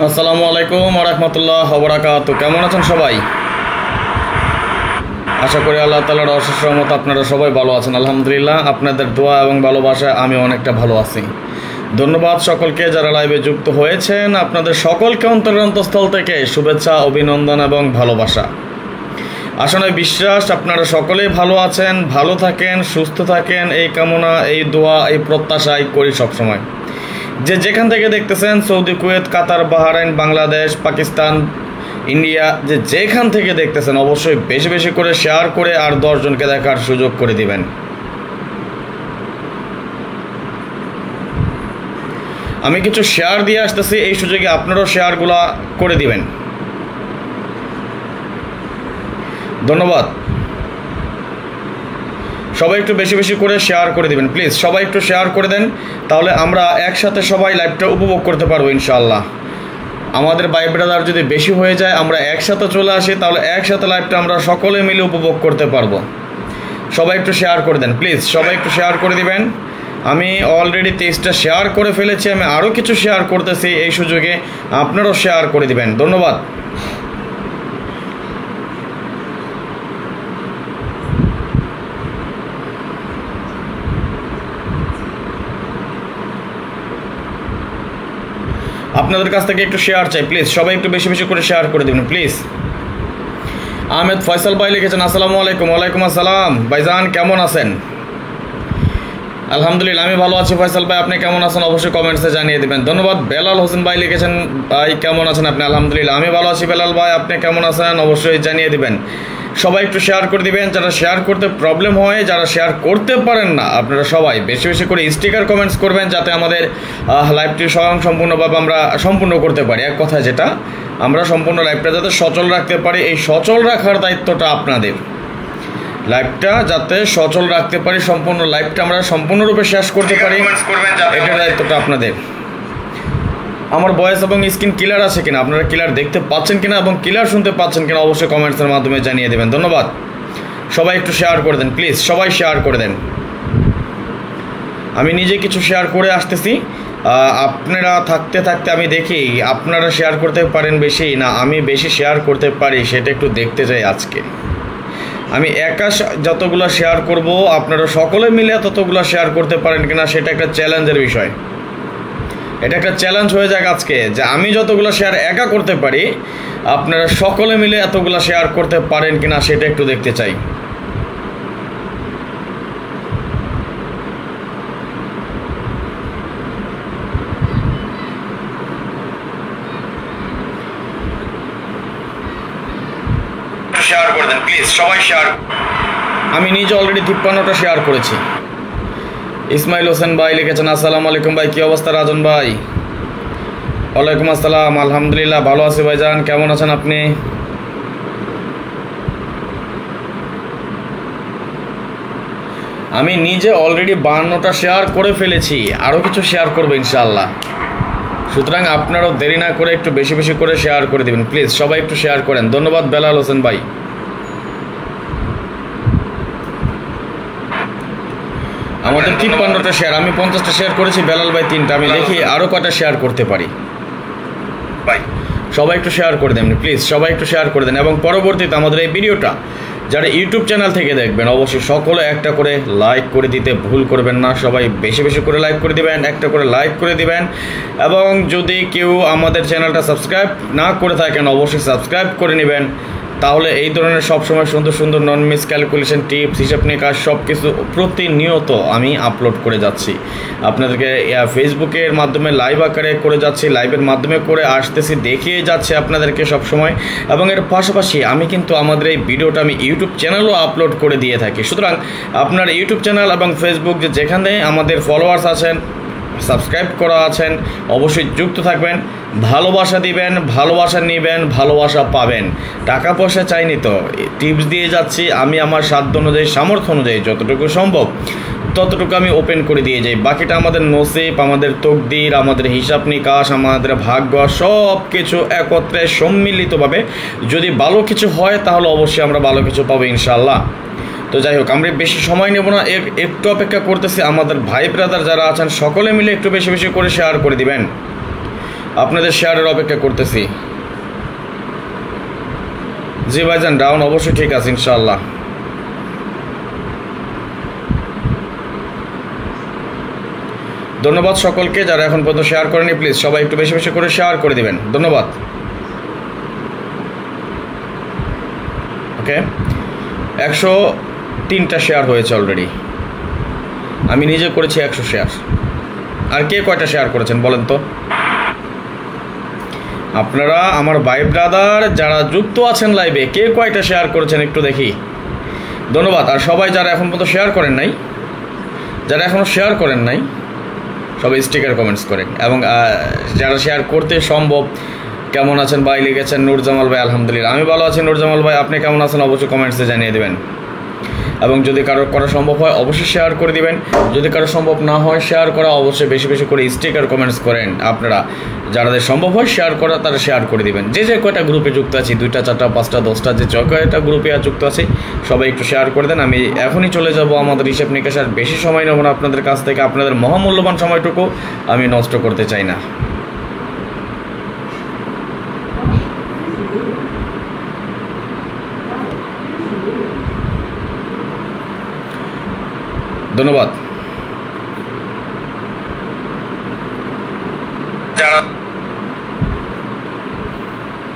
আসসালামু আলাইকুম ওয়া রাহমাতুল্লাহি ওয়া বারাকাতুহু। কেমন আছেন সবাই? আশা করি আল্লাহ তাআলার অশেষ রহমত আপনারা সবাই ভালো আছেন। আলহামদুলিল্লাহ, আপনাদের দোয়া এবং ভালোবাসায় আমি অনেকটা ভালো আছি। ধন্যবাদ সকলকে যারা লাইভে যুক্ত হয়েছেন। আপনাদের সকলকে অন্তরস্থল থেকে শুভেচ্ছা, অভিনন্দন এবং ভালোবাসা। আসলে বিশ্বাস আপনারা সকলেই ভালো আছেন, ভালো থাকেন, সুস্থ থাকেন, এই কামনা, এই দোয়া, এই প্রত্যাশাই করি সবসময়। যেখান থেকে দেখতেছেন, সৌদি, কুয়েত, কাতার, বাহরাইন, বাংলাদেশ, পাকিস্তান, ইন্ডিয়া, যেখান থেকে দেখতেছেন অবশ্যই বেশি বেশি করে শেয়ার করে আর 10 জনকে দেখার সুযোগ করে দিবেন। আমি কিছু শেয়ার দিয়ে আসতেছি, এই সুযোগে আপনারাও শেয়ারগুলা করে দিবেন। ধন্যবাদ। সবাই একটু বেশি বেশি করে শেয়ার করে দিবেন প্লিজ। সবাই একটু শেয়ার করে দেন, তাহলে আমরা একসাথে সবাই লাইভটা উপভোগ করতে পারবো ইনশাআল্লাহ। আমাদের ভাই ব্রাদার যদি বেশি হয়ে যায়, আমরা একসাথে চলে আসি, তাহলে একসাথে লাইভটা আমরা সকলে মিলে উপভোগ করতে পারবো। সবাই একটু শেয়ার করে দেন প্লিজ, সবাই একটু শেয়ার করে দিবেন। আমি অলরেডি 23টা শেয়ার করে ফেলেছি, আমি আরও কিছু শেয়ার করতেছি, এই সুযোগে আপনারাও শেয়ার করে দিবেন। ধন্যবাদ। আপনাদের কাছ থেকে একটু শেয়ার চাই প্লিজ, সবাই একটু বেশি বেশি করে শেয়ার করে দেবেন প্লিজ। আহমেদ ফয়সাল ভাই লিখেছেন আসসালামু আলাইকুম। ওয়ালাইকুম আসসালাম ভাইজান, কেমন আছেন? আলহামদুলিল্লাহ আমি ভালো আছি। ফয়সাল ভাই আপনি কেমন আছেন অবশ্যই কমেন্টসে জানিয়ে দেবেন। ধন্যবাদ। বেলাল হোসেন ভাই লিখেছেন, ভাই কেমন আছেন আপনি? আলহামদুলিল্লাহ আমি ভালো আছি। বেলাল ভাই আপনি কেমন আছেন অবশ্যই জানিয়ে দিবেন। সবাই একটু শেয়ার করে দিবেন। যারা শেয়ার করতে প্রবলেম হয়, যারা শেয়ার করতে পারেন না, আপনারা সবাই বেশি বেশি করে স্টিকার কমেন্টস করবেন, যাতে আমাদের লাইভটি সম্পূর্ণভাবে আমরা সম্পূর্ণ করতে পারি। এক কথায় যেটা, আমরা সম্পূর্ণ লাইভটা যাতে সচল রাখতে পারি, এই সচল রাখার দায়িত্বটা আপনাদের। লাইভটা যাতে সচল রাখতে পারি, সম্পূর্ণ লাইভটা আমরা সম্পূর্ণরূপে শেষ করতে পারি, এটার দায়িত্বটা আপনাদের। আমার ভয়েস এবং স্ক্রিন ক্লিয়ার আছে কিনা, আপনারা ক্লিয়ার দেখতে পাচ্ছেন কিনা এবং ক্লিয়ার শুনতে পাচ্ছেন কিনা অবশ্যই কমেন্টসের মাধ্যমে জানিয়ে দেবেন। ধন্যবাদ। সবাই একটু শেয়ার করে দেন প্লিজ, সবাই শেয়ার করে দেন। আমি নিজে কিছু শেয়ার করে আসতেছি, আপনারা থাকতে থাকতে আমি দেখি আপনারা শেয়ার করতে পারেন বেশি না আমি বেশি শেয়ার করতে পারি, সেটা একটু দেখতে চাই আজকে। আমি একা যতগুলো শেয়ার করব, আপনারা সকলে মিলে ততগুলো শেয়ার করতে পারেন কিনা, সেটা একটা চ্যালেঞ্জের বিষয়। এটা একটা চ্যালেঞ্জ হয়ে যাক আজকে, যে আমি যতগুলো শেয়ার একা করতে পারি, আপনারা সকলে মিলে এতগুলো শেয়ার করতে পারেন কিনা, সেটা একটু দেখতে চাই। শেয়ার করে দেন প্লিজ, সবাই শেয়ার। আমি নিজে অলরেডি 53টা শেয়ার করেছি। ইসমাইল হোসেন ভাই লিখেছেন আসসালামু আলাইকুম ভাই, কি অবস্থা? রাজন ভাই ওয়ালাইকুম আসসালাম। আলহামদুলিল্লাহ ভালো আছি ভাইজান, কেমন আছেন আপনি? আমি নিজে অলরেডি 52টা শেয়ার করে ফেলেছি, আরও কিছু শেয়ার করবো ইনশাআল্লাহ। সুতরাং আপনারাও দেরি না করে একটু বেশি বেশি করে শেয়ার করে দেবেন প্লিজ, সবাই একটু শেয়ার করেন। ধন্যবাদ বেলাল হোসেন ভাই। আমাদের 53টা শেয়ার, আমি 50টা শেয়ার করেছি, বেলাল ভাই 3টা। আমি দেখি আরও কয়টা শেয়ার করতে পারি। ভাই সবাই একটু শেয়ার করে দেন প্লিজ, সবাই একটু শেয়ার করে দেন। এবং পরবর্তীতে আমাদের এই ভিডিওটা যারা ইউটিউব চ্যানেল থেকে দেখবেন, অবশ্যই সকলে একটা করে লাইক করে দিতে ভুল করবেন না। সবাই বেশি বেশি করে লাইক করে দিবেন, একটা করে লাইক করে দিবেন। এবং যদি কেউ আমাদের চ্যানেলটা সাবস্ক্রাইব না করে থাকেন, অবশ্যই সাবস্ক্রাইব করে নেবেন। তাহলে এই ধরনের সবসময় সুন্দর সুন্দর নন মিস ক্যালকুলেশন টিপস, হিসাব নিকাশ সব কিছু প্রতিনিয়ত আমি আপলোড করে যাচ্ছি আপনাদেরকে। ফেসবুকের মাধ্যমে লাইভ আকারে করে যাচ্ছি, লাইভের মাধ্যমে করে আসতেছি, দেখিয়ে যাচ্ছে আপনাদেরকে সবসময়। এবং এর পাশাপাশি আমি কিন্তু আমাদের এই ভিডিওটা আমি ইউটিউব চ্যানেলও আপলোড করে দিয়ে থাকি। সুতরাং আপনার ইউটিউব চ্যানেল এবং ফেসবুক যেখানে আমাদের ফলোয়ার্স আছেন, সাবস্ক্রাইব করা আছেন, অবশ্যই যুক্ত থাকবেন, ভালোবাসা দিবেন, ভালোবাসা নেবেন, ভালোবাসা পাবেন। টাকা পয়সা চাইনি তো, টিপস দিয়ে যাচ্ছি আমি আমার সাধ্য অনুযায়ী, সামর্থ্য অনুযায়ী যতটুকু সম্ভব ততটুকু আমি ওপেন করে দিয়ে যাই। বাকিটা আমাদের নসিব, আমাদের তকদির, আমাদের হিসাব নিকাশ, আমাদের ভাগ্য, সব কিছু একত্রে সম্মিলিতভাবে যদি ভালো কিছু হয়, তাহলে অবশ্যই আমরা ভালো কিছু পাবো ইনশাআল্লাহ। তো যাই হোক, আমরা বেশি সময় নেব না, একটু অপেক্ষা করতেছি। আমাদের ভাই ব্রাদার যারা আছেন সকলে মিলে একটু বেশি বেশি করে শেয়ার করে দিবেন। আপনাদের শেয়ারের অপেক্ষা করতেছি। জি ভাইজান, ডাউন অবশ্যই ঠিক আছে ইনশাআল্লাহ। ধন্যবাদ সকলকে যারা এখন পর্যন্ত শেয়ার করেনি, প্লিজ সবাই একটু বেশি বেশি করে শেয়ার করে দিবেন। ধন্যবাদ। ওকে, 103টা শেয়ার হয়েছে অলরেডি। আমি নিজে করেছি 100 শেয়ার। আর কে কয়টা শেয়ার করেছেন বলেন তো? আপনারা আমার ভাই ব্রাদার যারা যুক্ত আছেন লাইভে, কে কয়টা শেয়ার করেছেন একটু দেখি। ধন্যবাদ। আর সবাই যারা এখন পর্যন্ত শেয়ার করেন নাই, যারা এখনও শেয়ার করেন নাই, সবাই স্টিকার কমেন্টস করেন। এবং যারা শেয়ার করতে সম্ভব, কেমন আছেন ভাই লিখেছেন নূর জামাল ভাই, আলহামদুলিল্লাহ আমি ভালো আছি। নূর জামাল ভাই আপনি কেমন আছেন অবশ্যই কমেন্টসে জানিয়ে দেবেন। এবং যদি কারো করা সম্ভব হয় অবশ্যই শেয়ার করে দিবেন। যদি কারো সম্ভব না হয় শেয়ার করা, অবশ্যই বেশি বেশি করে স্টিকার কমেন্টস করেন। আপনারা যাদের সম্ভব হয় শেয়ার করা তারা শেয়ার করে দিবেন। যে যে কয়টা গ্রুপে যুক্ত আছি, 2টা 4টা 5টা 10টা যে কয়টা গ্রুপে যুক্ত আছি, সবাই একটু শেয়ার করে দেন। আমি এখনই চলে যাব আমাদের হিসাব নিকাশ। আর বেশি সময় নেব না আপনাদের কাছ থেকে। আপনাদের মহামূল্যবান সময়টুকু আমি নষ্ট করতে চাই না। ধন্যবাদ।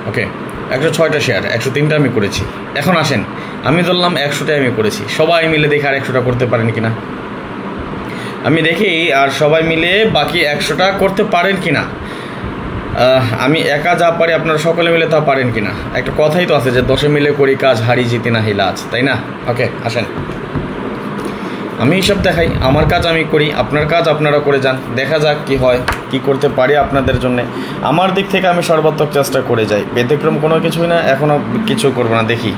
ওকে, 106টা শেয়ার, 103টা আমি করেছি। এখন আসেন, আমি ধরলাম 100টাই আমি করেছি, সবাই মিলে দেখি আর 100টা করতে পারেন কিনা। আমি দেখি আর সবাই মিলে বাকি 100টা করতে পারেন কিনা। আমি একা যা পারি আপনারা সকলে মিলে তা পারেন কিনা। একটা কথাই তো আছে যে 10 মিলে করি কাজ, হারি জিতি না হিলাজ, তাই না? ওকে আসেন, আমি হিসাব দেখাই। আমার কাজ আমি করি, আপনার কাজ আপনারা করে যান। দেখা যাক কি হয়, কি করতে পারি আপনাদের জন্য। আমার দিক থেকে আমি সর্বাত্মক চেষ্টা করে যাই, ব্যতিক্রম কোনো কিছুই না। এখনও কিছু করবো না, দেখি।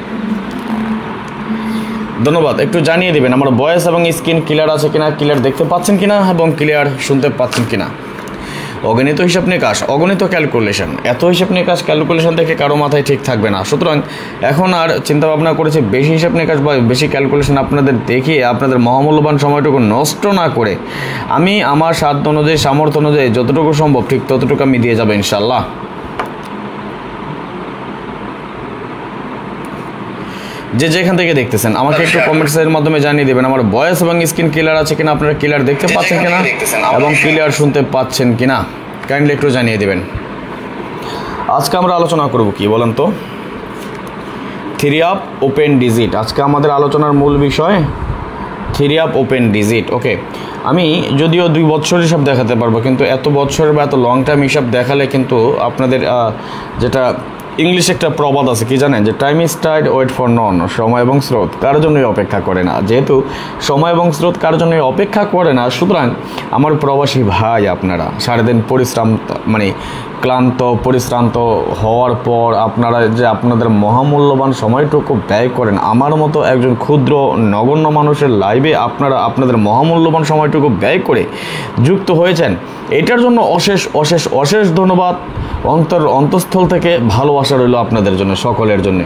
ধন্যবাদ। একটু জানিয়ে দেবেন আমার ভয়েস এবং স্ক্রিন ক্লিয়ার আছে কিনা, ক্লিয়ার দেখতে পাচ্ছেন কিনা এবং ক্লিয়ার শুনতে পাচ্ছেন কিনা। অগণিত হিসাব নিকাশ, অগণিত ক্যালকুলেশন, এত হিসাব নিকাশ ক্যালকুলেশন দেখে কারো মাথায় ঠিক থাকবে না। সুতরাং এখন আর চিন্তা ভাবনা করেছি বেশি হিসাব নিকাশ বা বেশি ক্যালকুলেশন আপনাদের দেখিয়ে আপনাদের মহামূল্যবান সময়টুকু নষ্ট না করে আমি আমার সাধ্য অনুযায়ী, সামর্থ্য অনুযায়ী যতটুকু সম্ভব ঠিক ততটুকু আমি দিয়ে যাবো ইনশাল্লাহ। যে যেখান থেকে দেখতেছেন আমাকে একটু কমেন্টসের মাধ্যমে জানিয়ে দেবেন আমার ভয়েস এবং স্ক্রিন ক্লিয়ার আছে কিনা, আপনারা ক্লিয়ার দেখতে পাচ্ছেন কিনা এবং ক্লিয়ার শুনতে পাচ্ছেন কিনা, কাইন্ডলি একটু জানিয়ে দেবেন। আজকে আমরা আলোচনা করব কি বলেন তো? Theory of open digit. আজকে আমাদের আলোচনার মূল বিষয় থিওরি অফ ওপেন ডিজিট। ওকে, আমি যদিও 2 বছর হিসাব দেখাতে পারবো, কিন্তু এত বছর বা এত লং টাইম হিসাব দেখালে কিন্তু আপনাদের যেটা ইংলিশে একটা প্রবাদ আছে কি জানেন, যে time is tide wait for none. সময় এবং স্রোত কারোর জন্যই অপেক্ষা করে না। যেহেতু সময় এবং স্রোত কারোর জন্যই অপেক্ষা করে না, সুতরাং আমার প্রবাসী ভাই আপনারা সারাদিন পরিশ্রম মানে ক্লান্ত পরিশ্রান্ত হওয়ার পর আপনারা যে আপনাদের মহামূল্যবান সময়টুকু ব্যয় করেন আমার মতো একজন ক্ষুদ্র নগণ্য মানুষের লাইভে আপনারা আপনাদের মহামূল্যবান সময়টুকু ব্যয় করে যুক্ত হয়েছেন, এটার জন্য অশেষ অশেষ অশেষ ধন্যবাদ। অন্তঃস্থল থেকে ভালোবাসা রইল আপনাদের জন্য, সকলের জন্য।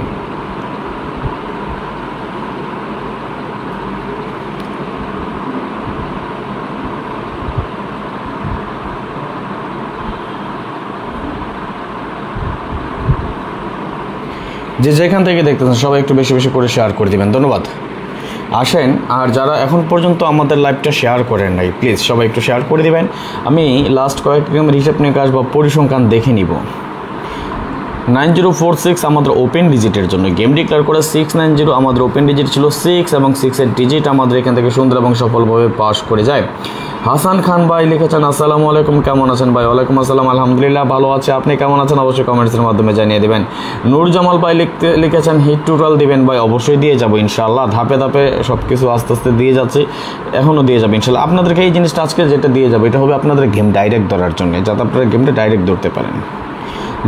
যে যেখান থেকে দেখতেছেন সবাই একটু বেশি বেশি করে শেয়ার করে দিবেন। ধন্যবাদ। আসেন, আর যারা এখন পর্যন্ত আমাদের লাইভটা শেয়ার করেন নাই, প্লিজ সবাই একটু শেয়ার করে দিবেন। আমি লাস্ট কয়েকদিন হিসাব নিকাশ বা পরিসংখ্যান দেখে নিব। 9046 আমাদের ওপেন ডিজিটের জন্য গেম ডিক্লেয়ার করে 690 আমাদের ওপেন ডিজিট ছিল 6 এবং 6-এর ডিজিট আমাদের এখান থেকে সুন্দর এবং সফলভাবে পাস করে যায়। হাসান খান ভাই লিখেছেন আসসালামু আলাইকুম, কেমন আছেন ভাই? ওয়ালাইকুম আসসালাম, আলহামদুলিল্লাহ ভালো আছে, আপনি কেমন আছেন অবশ্যই কমেন্টসের মাধ্যমে জানিয়ে দেবেন। নূর জামাল ভাই লিখেছেন হিট টোটাল দিবেন ভাই, অবশ্যই দিয়ে যাবো ইনশাআল্লাহ। ধাপে ধাপে সব কিছু আস্তে আস্তে দিয়ে যাচ্ছে, এখনও দিয়ে যাবে ইনশাআল্লাহ। আপনাদেরকে এই জিনিসটা আজকে যেটা দিয়ে যাবে এটা হবে আপনাদের গেম ডাইরেক্ট ধরার জন্য, যাতে আপনারা গেমটা ডাইরেক্ট ধরতে পারেন।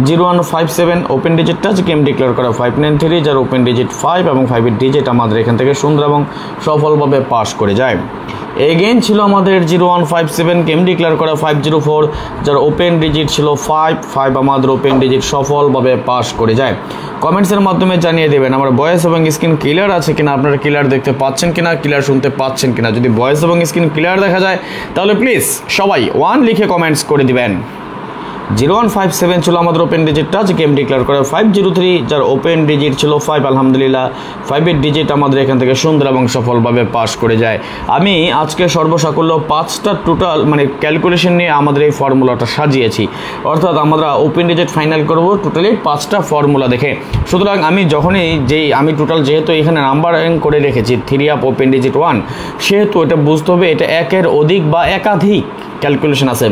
0157 ওপেন ডিজিটটা আছে, গেম ডিক্লেয়ার করা 593 যার ওপেন ডিজিট 5 এবং 5-এর ডিজিট আমাদের এখান থেকে সুন্দর এবং সফলভাবে পাস করে যায়। এগেইন ছিল আমাদের 0157 গেম ডিক্লেয়ার করা 504 যার ওপেন ডিজিট ছিল 5 আমাদের ওপেন ডিজিট সফলভাবে পাস করে যায়। কমেন্টসের মাধ্যমে জানিয়ে দেবেন আমার ভয়েস এবং স্ক্রিন ক্লিয়ার আছে কিনা, আপনারা ক্লিয়ার দেখতে পাচ্ছেন কিনা, ক্লিয়ার শুনতে পাচ্ছেন কিনা। যদি ভয়েস এবং স্ক্রিন ক্লিয়ার দেখা যায় তাহলে প্লিজ সবাই 1 লিখে কমেন্টস করে দিবেন। 0157 ছিল আমাদের open digit touch, game declare করে 503, যার ওপেন ডিজিট ছিল 5। আলহামদুলিল্লাহ 5-এর ডিজিট আমাদের এখান থেকে সুন্দর এবং সফলভাবে পাস করে যায়। আমি আজকে সর্বসাকুল্য 5টা টোটাল মানে ক্যালকুলেশন নিয়ে আমাদের এই ফর্মুলাটা সাজিয়েছি, অর্থাৎ আমরা ওপেন ডিজিট ফাইনাল করব টোটালি 5টা ফর্মুলা দেখে। সুতরাং আমি যখনই আমি টোটাল যেহেতু এখানে নাম্বারিং করে রেখেছি 3 আপ ওপেন ডিজিট 1, সেহেতু এটা বুঝতে হবে এটা একের অধিক বা একাধিক ক্যালকুলেশন আছে।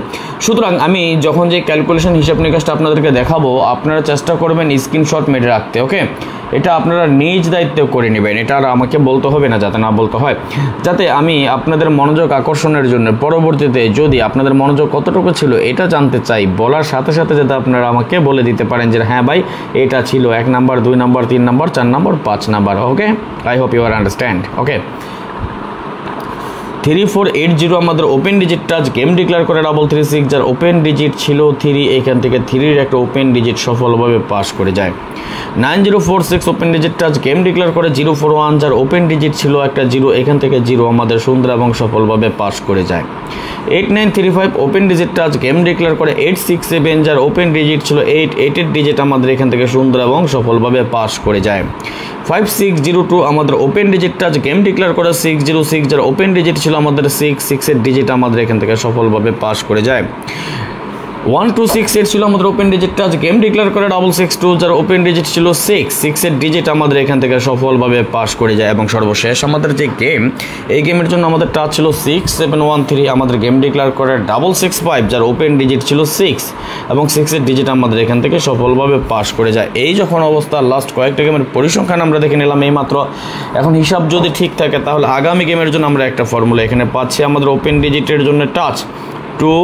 সুতরাং আমি যখন যে ক্যালকুলেশন হিসাব নিকাশটা আপনাদেরকে দেখাবো, আপনারা চেষ্টা করবেন স্ক্রিনশট মেরে রাখতে। ওকে, এটা আপনারা নিজ দায়িত্বে করে নেবেন, এটা আর আমাকে বলতে হবে না, যাতে না বলতে হয়, যাতে আমি আপনাদের মনোযোগ আকর্ষণের জন্য পরবর্তীতে যদি আপনাদের মনোযোগ কতটুকু ছিল এটা জানতে চাই, বলার সাথে সাথে যাতে আপনারা আমাকে বলে দিতে পারেন যে হ্যাঁ ভাই এটা ছিল 1 number, 2 number, 3 number, 4 number, 5 number. Okay, I hope you are understand. Okay, 3480 আমাদের open digit touch, game declare করে 336, যার ওপেন ডিজিট ছিল 3, এখান থেকে 3-এর একটা ওপেন ডিজিট সফলভাবে পাস করে যায়। 9046 open digit touch, game declare করে 041, যার ওপেন ডিজিট ছিল একটা 0, এখান থেকে 0 আমাদের সুন্দর এবং সফলভাবে পাস করে যায়। 8935 open digit touch, game declare করে 867, যার ওপেন ডিজিট ছিল 8, 8-এর ডিজিট আমাদের এখান থেকে সুন্দর এবং সফলভাবে পাস করে যায়। 5602 আমাদের open digit touch, game declare করে 606, যার ওপেন ডিজিট ছিল আমাদের 6, 6-এর ডিজিট আমাদের এখান থেকে সফলভাবে পাস করে যায়। 1268 ছিল আমাদের open digit touch, game declare করে 662, যার ওপেন ডিজিট ছিল 6, 6-এর ডিজিট আমাদের এখান থেকে সফলভাবে পাস করে যায়। এবং সর্বশেষ আমাদের যে গেম, এই গেমের জন্য আমাদের টাচ ছিল 6713, আমাদের গেম ডিক্লেয়ার করে 665, যার ওপেন ডিজিট ছিল 6 এবং 6-এর ডিজিট আমাদের এখান থেকে সফলভাবে পাস করে যায়। এই যখন অবস্থা, লাস্ট কয়েকটা গেমের পরিসংখ্যান আমরা দেখে নিলাম এই মাত্র। এখন হিসাব যদি ঠিক থাকে তাহলে আগামী গেমের জন্য আমরা একটা ফর্মুলা এখানে পাচ্ছি। আমাদের ওপেন ডিজিটের জন্য টাচ 2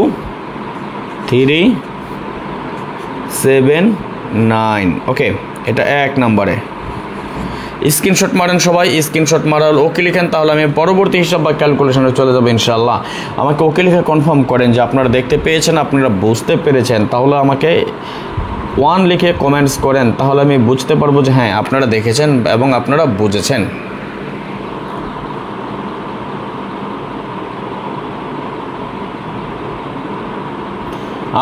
3 7 9। ওকে, এটা 1 নম্বরে। স্ক্রিনশট মারেন সবাই, স্ক্রিনশট মারাল ওকে লিখেন, তাহলে আমি পরবর্তী হিসাব বা ক্যালকুলেশনে চলে যাবো ইনশাআল্লাহ। আমাকে ওকে লিখে কনফার্ম করেন যে আপনারা দেখতে পেয়েছেন, আপনারা বুঝতে পেরেছেন, তাহলে আমাকে 1 লিখে কমেন্টস করেন, তাহলে আমি বুঝতে পারবো যে হ্যাঁ আপনারা দেখেছেন এবং আপনারা বুঝেছেন।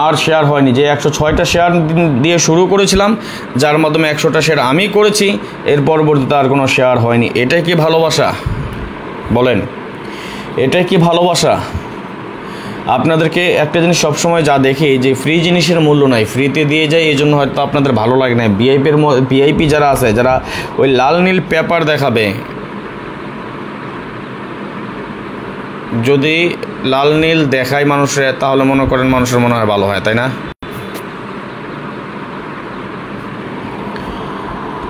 আর শেয়ার হয়নি, যে 106টা শেয়ার দিয়ে শুরু করেছিলাম, যার মাধ্যমে 100টা শেয়ার আমি করেছি, এর পরবর্তীতে আর কোনো শেয়ার হয়নি। এটাই কি ভালোবাসা? বলেন, এটাই কি ভালোবাসা? আপনাদেরকে একটা জিনিস সবসময় যা দেখি যে ফ্রি জিনিসের মূল্য নাই, ফ্রিতে দিয়ে যায়, এই জন্য হয়তো আপনাদের ভালো লাগে না। ভিআইপি যারা আছে, যারা ওই লাল নীল পেপার দেখাবে, যদি লাল নীল দেখায় মানুষের, তাহলে মনে করেন মানুষের মনে হয় ভালো হয়, তাই না?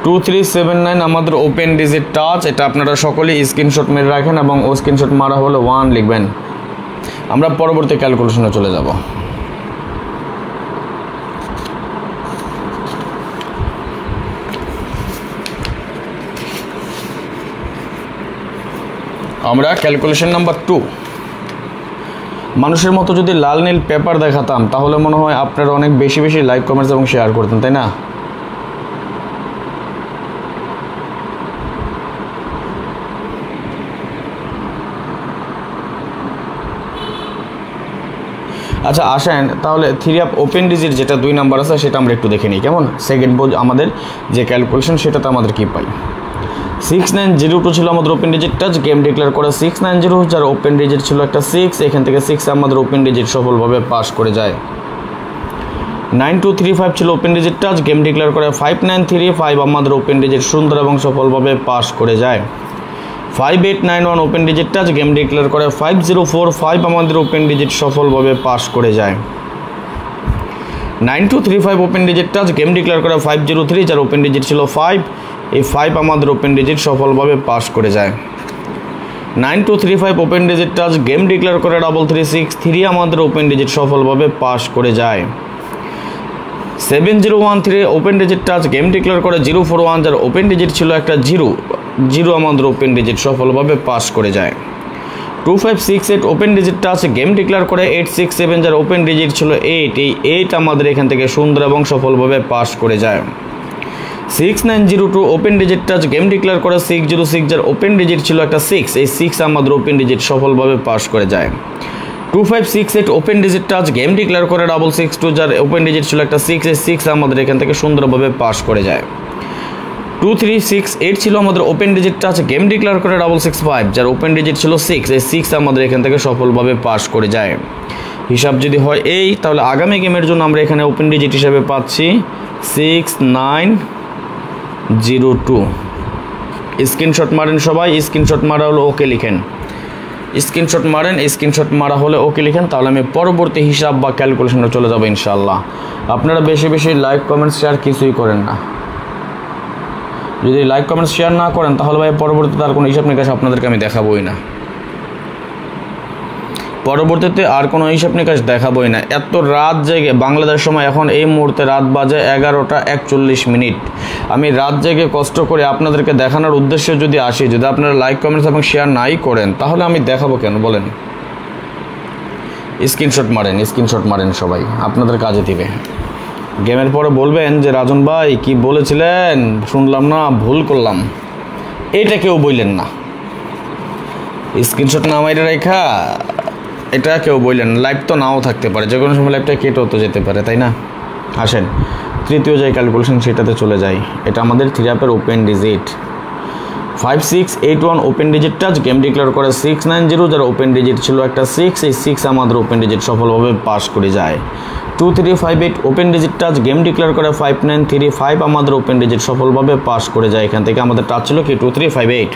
2379 আমাদের ওপেন ডিজিট টাচ, এটা আপনারা সকলেই স্ক্রিনশট মেরে রাখেন এবং ও স্ক্রিনশট মারা হলে 1 লিখবেন। আমরা পরবর্তী ক্যালকুলেশনে চলে যাব। আমরা ক্যালকুলেশন নাম্বার 2, মানুষের মতো যদি লাল নীল পেপার দেখাতাম তাহলে মনে হয় আপনারা অনেক বেশি বেশি লাইক, কমেন্টস এবং শেয়ার করতেন, তাই না? আচ্ছা আসেন তাহলে 3 আপ ওপেন ডিজিট যেটা 2 নাম্বার আছে সেটা আমরা একটু দেখে নিই কেমন। সেকেন্ড আমাদের যে ক্যালকুলেশন সেটাতে আমাদের কি পাই। 6902 ছিল আমাদের open digit touch, game declare করে 690, যার ওপেন ডিজিট ছিল একটা 6, এখান থেকে 6 আমাদের ওপেন ডিজিট সফলভাবে পাস করে যায়। 9235 ছিল open digit touch, game declare করে 5935, আমাদের ওপেন ডিজিট সুন্দর এবং সফলভাবে পাস করে যায়। 5891 open digit touch, game declare করে 5045, আমাদের ওপেন ডিজিট সফলভাবে পাস করে যায়। 9235 open digit touch, game declare করে 503, যার ওপেন ডিজিট ছিল 5, এই 5 আমাদের ওপেন ডিজিট সফলভাবে পাস করে যায়। 9235 open digit touch, game declare করে 336, আমাদের ওপেন ডিজিট সফলভাবে পাস করে যায়। 7013 open digit touch, game declare করে 041, যার ওপেন ডিজিট ছিল একটা 0 আমাদের ওপেন ডিজিট সফলভাবে পাস করে যায়। 2568 open digit touch, game declare করে 867, যার ওপেন ডিজিট ছিল 8, এই 8 আমাদের এখান থেকে সুন্দর এবং সফলভাবে পাস করে যায়। 6902 open digit touch, game declare করে 606, যার ওপেন ডিজিট ছিল একটা 6, এই 6 আমাদের ওপেন ডিজিট সফলভাবে পাস করে যায়। 2568 open digit touch game declare করে 662 যার ওপেন ডিজিট ছিল একটা 6 আমাদের এখান থেকে সুন্দরভাবে পাস করে যায়। 2368 ছিল আমাদের open digit touch game declare করে 665 যার ওপেন ডিজিট ছিল 6 আমাদের এখান থেকে সফলভাবে পাস করে যায়। হিসাব যদি হয় এই, তাহলে আগামী গেমের জন্য আমরা এখানে ওপেন ডিজিট হিসাবে পাচ্ছি 6902। স্ক্রিনশট মারেন সবাই, স্ক্রিনশট মারা হলো ওকে লিখেন, স্ক্রিনশট মারেন, স্ক্রিনশট মারা হলে ওকে লিখেন, তাহলে আমি পরবর্তী হিসাব বা ক্যালকুলেশনে চলে যাবো ইনশাআল্লাহ। আপনারা বেশি বেশি লাইক কমেন্টস শেয়ার কিছুই করেন না। যদি লাইক কমেন্টস শেয়ার না করেন তাহলে ভাই পরবর্তীতে আর কোনো হিসাব নিকাশ আপনাদেরকে আমি দেখাবোই না, পরবর্তীতে আর কোনো হিসাব নিকাশ দেখাবোই না। এত রাত জেগে বাংলাদেশ সময় এখন এই মুহূর্তে রাত বাজে 11টা 41। আমি রাত জেগে কষ্ট করে আপনাদেরকে দেখানোর উদ্দেশ্যে যদি আসি, যদি আপনারা লাইক কমেন্টস এবং শেয়ার নাই করেন তাহলে আমি দেখাবো কেন বলেন? স্ক্রিনশট মারেন, স্ক্রিনশট মারেন সবাই, আপনাদের কাজে দিবে। গেমের পরে বলবেন যে রাজন ভাই কি বলেছিলেন শুনলাম না, ভুল করলাম, এটা কেউ বললেন না। স্ক্রিনশট না মাইরে রেখা এটা কেউ বললেন। লাইভ তো নাও থাকতে পারে, যে কোনো সময় লাইভটা কেটেও তো যেতে পারে, তাই না? আসেন তৃতীয় যে ক্যালকুলেশন সেটাতে চলে যাই। এটা আমাদের 3 অ্যাপের open digit 5681 open digit touch game declare করে 690 যার ওপেন ডিজিট ছিল একটা 6 আমাদের ওপেন ডিজিট সফলভাবে পাস করে যায়। 2358 open digit touch game declare করে 5935 আমাদের ওপেন ডিজিট সফলভাবে পাস করে যায়। এখান থেকে আমাদের টাচ ছিল কি 2358।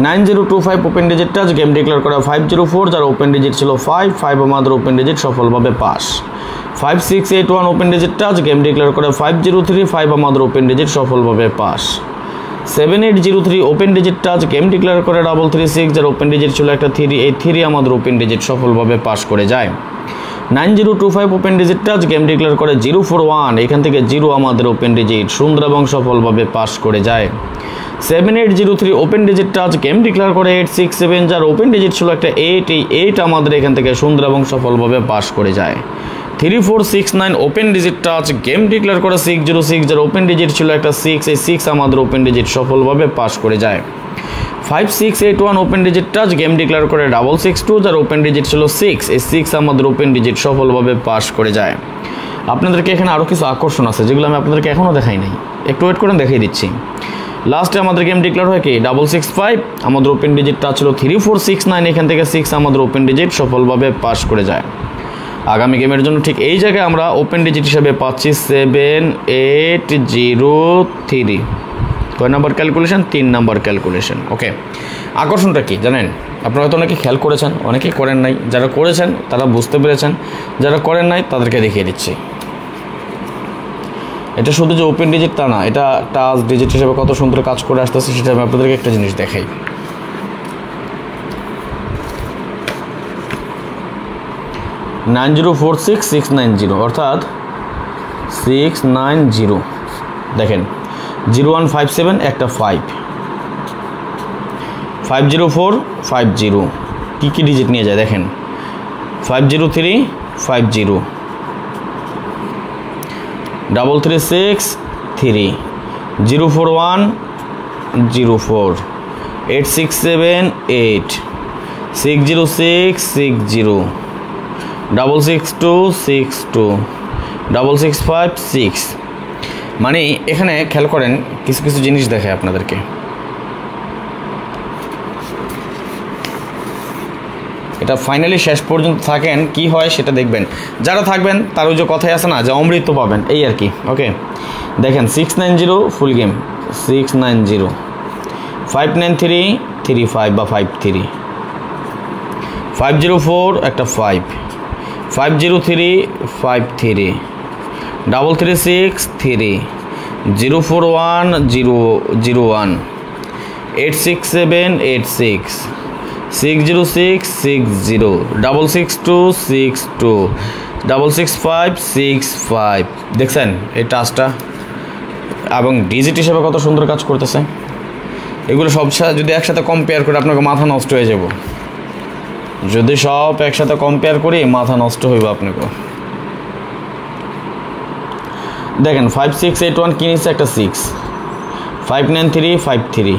9025 open digit touch game declare করে 504 যার ওপেন ডিজিট ছিল 5 আমাদের ওপেন ডিজিট সফলভাবে pass. 5681 open digit touch game declare করে 5035 আমাদের ওপেন ডিজিট সফলভাবে pass. 7803 open digit touch game declare করে 336 যার ওপেন ডিজিট ছিল একটা 3 এই 3 আমাদের ওপেন ডিজিট সফলভাবে পাস করে যায়। 9025 open digit touch game declare করে 041 এখান থেকে 0 আমাদের ওপেন ডিজিট সুন্দর এবং সফলভাবে পাস করে যায়। 7803 open digit touch game declare করে 867 যার ওপেন ডিজিট ছিল একটা 8 এই 8 আমাদের এখান থেকে সুন্দর এবং সফলভাবে পাস করে যায়। 3469 open digit touch game declare করে 606 যার ওপেন ডিজিট ছিল একটা 6 এই 6 আমাদের ওপেন ডিজিট সফলভাবে পাস করে যায়। 5681 open digit touch game declare করে 662 যার ওপেন ডিজিট ছিল 6 এই 6 আমাদের ওপেন ডিজিট সফলভাবে পাস করে যায়। আপনাদেরকে এখানে আরও কিছু আকর্ষণ আছে যেগুলো আমি আপনাদেরকে এখনও দেখাই নাই, একটু ওয়েট করে দেখিয়ে দিচ্ছি। লাস্টে আমাদের গেম ডিক্লেয়ার হয় কি 665 আমাদের ওপেন ডিজিট টাচ ছিল 3469 এখান থেকে 6 আমাদের ওপেন ডিজিট সফলভাবে পাস করে যায়। আগামী গেমের জন্য ঠিক এই জায়গায় আমরা ওপেন ডিজিট হিসাবে পাচ্ছি 7803। কয় number calculation? 3 number calculation. Okay, আকর্ষণটা কি জানেন? আপনারা হয়তো অনেকে খেয়াল করেছেন, অনেকেই করেন নাই। যারা করেছেন তারা বুঝতে পেরেছেন, যারা করেন নাই তাদেরকে দেখিয়ে দিচ্ছি। এটা শুধু যে ওপেন ডিজিট তা না, এটা টাচ ডিজিট হিসেবে কত সুন্দর কাজ করে আসতেছে সেটা আমি আপনাদেরকে একটা জিনিস দেখাই। $9046690 অর্থাৎ 690 দেখেন 0157 একটা 5 50450 কি ডিজিট নিয়ে যায় দেখেন 50350 3363 04104 8678 60660 66262 6656 মানে এখানে খেয়াল করেন কিছু কিছু জিনিস দেখায় আপনাদেরকে। এটা ফাইনালি শেষ পর্যন্ত থাকেন কি হয় সেটা দেখবেন। যারা থাকবেন তার ওই যে কথাই আছে না যে অমৃত পাবেন, এই আর কি। ওকে দেখেন 690 ফুল গেম 690 59335 বা 53 504 একটা 5 50353 3363 04101 86786 60660 66262 66565 দেখছেন এই টাচটা এবং ডিজিট হিসেবে কত সুন্দর কাজ করতেছে। এগুলো সব যদি একসাথে কম্পেয়ার করে আপনাকে মাথা নষ্ট হয়ে যাব। যদি সব একসাথে কম্পেয়ার করি মাথা নষ্ট হইব আপনাকে। দেখেন 5681 কি নিচ্ছে একটা 6 59353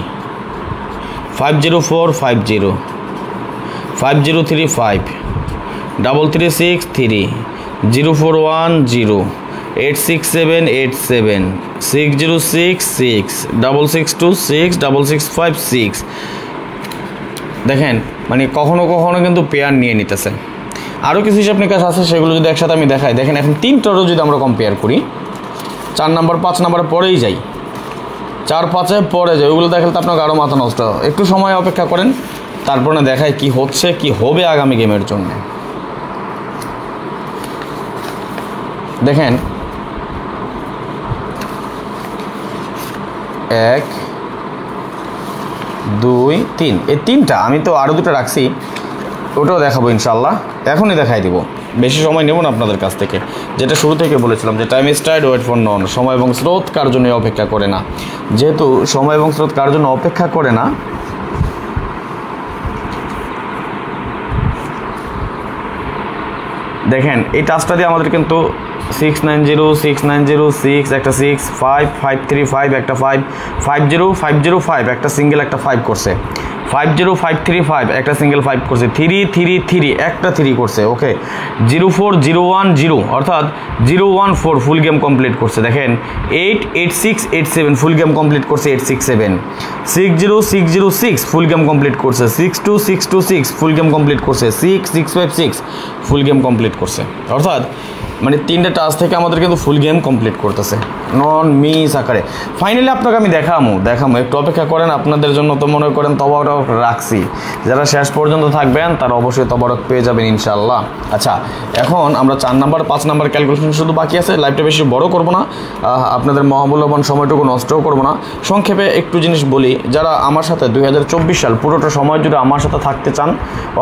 50450 5035 336 0410 86787 6066 6626 6656। দেখেন মানে কখনো কখনো কিন্তু পেয়ার নিয়ে নিতেছে। আরও কিছু হিসাব নিকাশ আছে, সেগুলো যদি একসাথে আমি দেখাই। দেখেন এখন 3টারও যদি আমরা কম্পেয়ার করি, 4 নাম্বার 5 নাম্বার পরেই যাই, 4-5-এ পরে যাই, ওইগুলো দেখালে তো আপনাকে আরও মাথা নষ্ট। একটু সময় অপেক্ষা করেন, তারপরে দেখায় কি হচ্ছে কি হবে আগামী গেমের জন্য। দেখেন 1 2 3, এই 3টা আমি তো আরও 2টা রাখছি, ওটাও দেখাবো ইনশাল্লাহ। এখনই দেখাই দিব, বেশি সময় নেব না আপনাদের কাছ থেকে। যেটা শুরু থেকে বলেছিলাম যে time is tide, wait for none. সময় এবং স্রোত কার জন্য অপেক্ষা করে না। যেহেতু সময় এবং স্রোত কার জন্য অপেক্ষা করে না, দেখেন এই টাচটা দিয়ে আমাদের কিন্তু 6906 একটা 6 5 535 একটা 5 50505 একটা সিঙ্গেল একটা 5 করছে, 50535 একটা সিঙ্গেল 5 করছে, 333 একটা 3 করছে। ওকে 04010 অর্থাৎ 014 ফুল গেম কমপ্লিট করছে। দেখেন 88687 ফুল গেম কমপ্লিট করছে, 867 60606 ফুল গেম কমপ্লিট করছে, 62626 ফুল গেম কমপ্লিট করছে, 6656 ফুল গেম কমপ্লিট করছে। অর্থাৎ মানে 3টে টাচ থেকে আমাদের কিন্তু ফুল গেম কমপ্লিট করতেছে নন মিস আকারে। ফাইনালি আপনাকে আমি দেখামো, একটু অপেক্ষা করেন। আপনাদের জন্য তো মনে করেন তবারক রাখছি, যারা শেষ পর্যন্ত থাকবেন তারা অবশ্যই তবারক পেয়ে যাবেন ইনশাল্লাহ। আচ্ছা এখন আমরা 4 নাম্বার 5 নাম্বার ক্যালকুলেশন শুধু বাকি আছে। লাইভটা বেশি বড় করবো না, আপনাদের মহামূল্যবান সময়টুকু নষ্টও করবো না। সংক্ষেপে একটু জিনিস বলি, যারা আমার সাথে 2024 সাল পুরোটা সময় জুড়ে আমার সাথে থাকতে চান,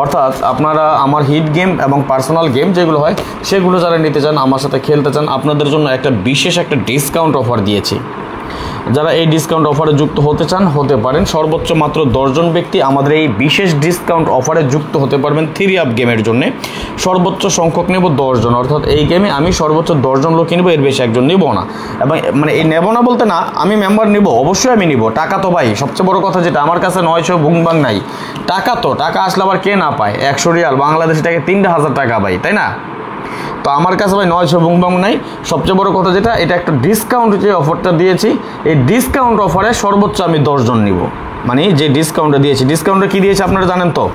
অর্থাৎ আপনারা আমার হিট গেম এবং পার্সোনাল গেম যেগুলো হয় সেগুলো যারা নিতে চান, আমার সাথে খেলতে চান, আপনাদের জন্য একটা বিশেষ একটা ডিসকাউন্ট অফার দিয়েছি। যারা এই ডিসকাউন্ট অফারে যুক্ত হতে চান হতে পারেন। সর্বোচ্চ মাত্র 10 জন ব্যক্তি আমাদের এই বিশেষ ডিসকাউন্ট অফারে যুক্ত হতে পারবেন 3 আপ গেমের জন্য। সর্বোচ্চ সংখ্যক নেব 10 জন, অর্থাৎ এই গেমে আমি সর্বোচ্চ 10 জন লোক নেব, এর বেশি একজন নেব না। এবং মানে এই নেব না বলতে না, আমি মেম্বার নিব, অবশ্যই আমি নিব। টাকা তো ভাই সবচেয়ে বড় কথা, যেটা আমার কাছে 900 বুংবাং নাই, টাকা তো টাকা আসলে আবার কে না পায়। 100 রিয়াল বাংলাদেশি টাকা 3000 টাকা ভাই, তাই না? তো আমার কাছে ভাই 900 বুংবাং নাই। সবচেয়ে বড় কথা যেটা, এটা একটা ডিসকাউন্ট যে অফারটা দিয়েছি, এই ডিসকাউন্ট অফারে সর্বোচ্চ আমি 10 জন নিব। মানে যে ডিসকাউন্টটা দিয়েছি, ডিসকাউন্টটা কি দিয়েছি আপনারা জানেন তো?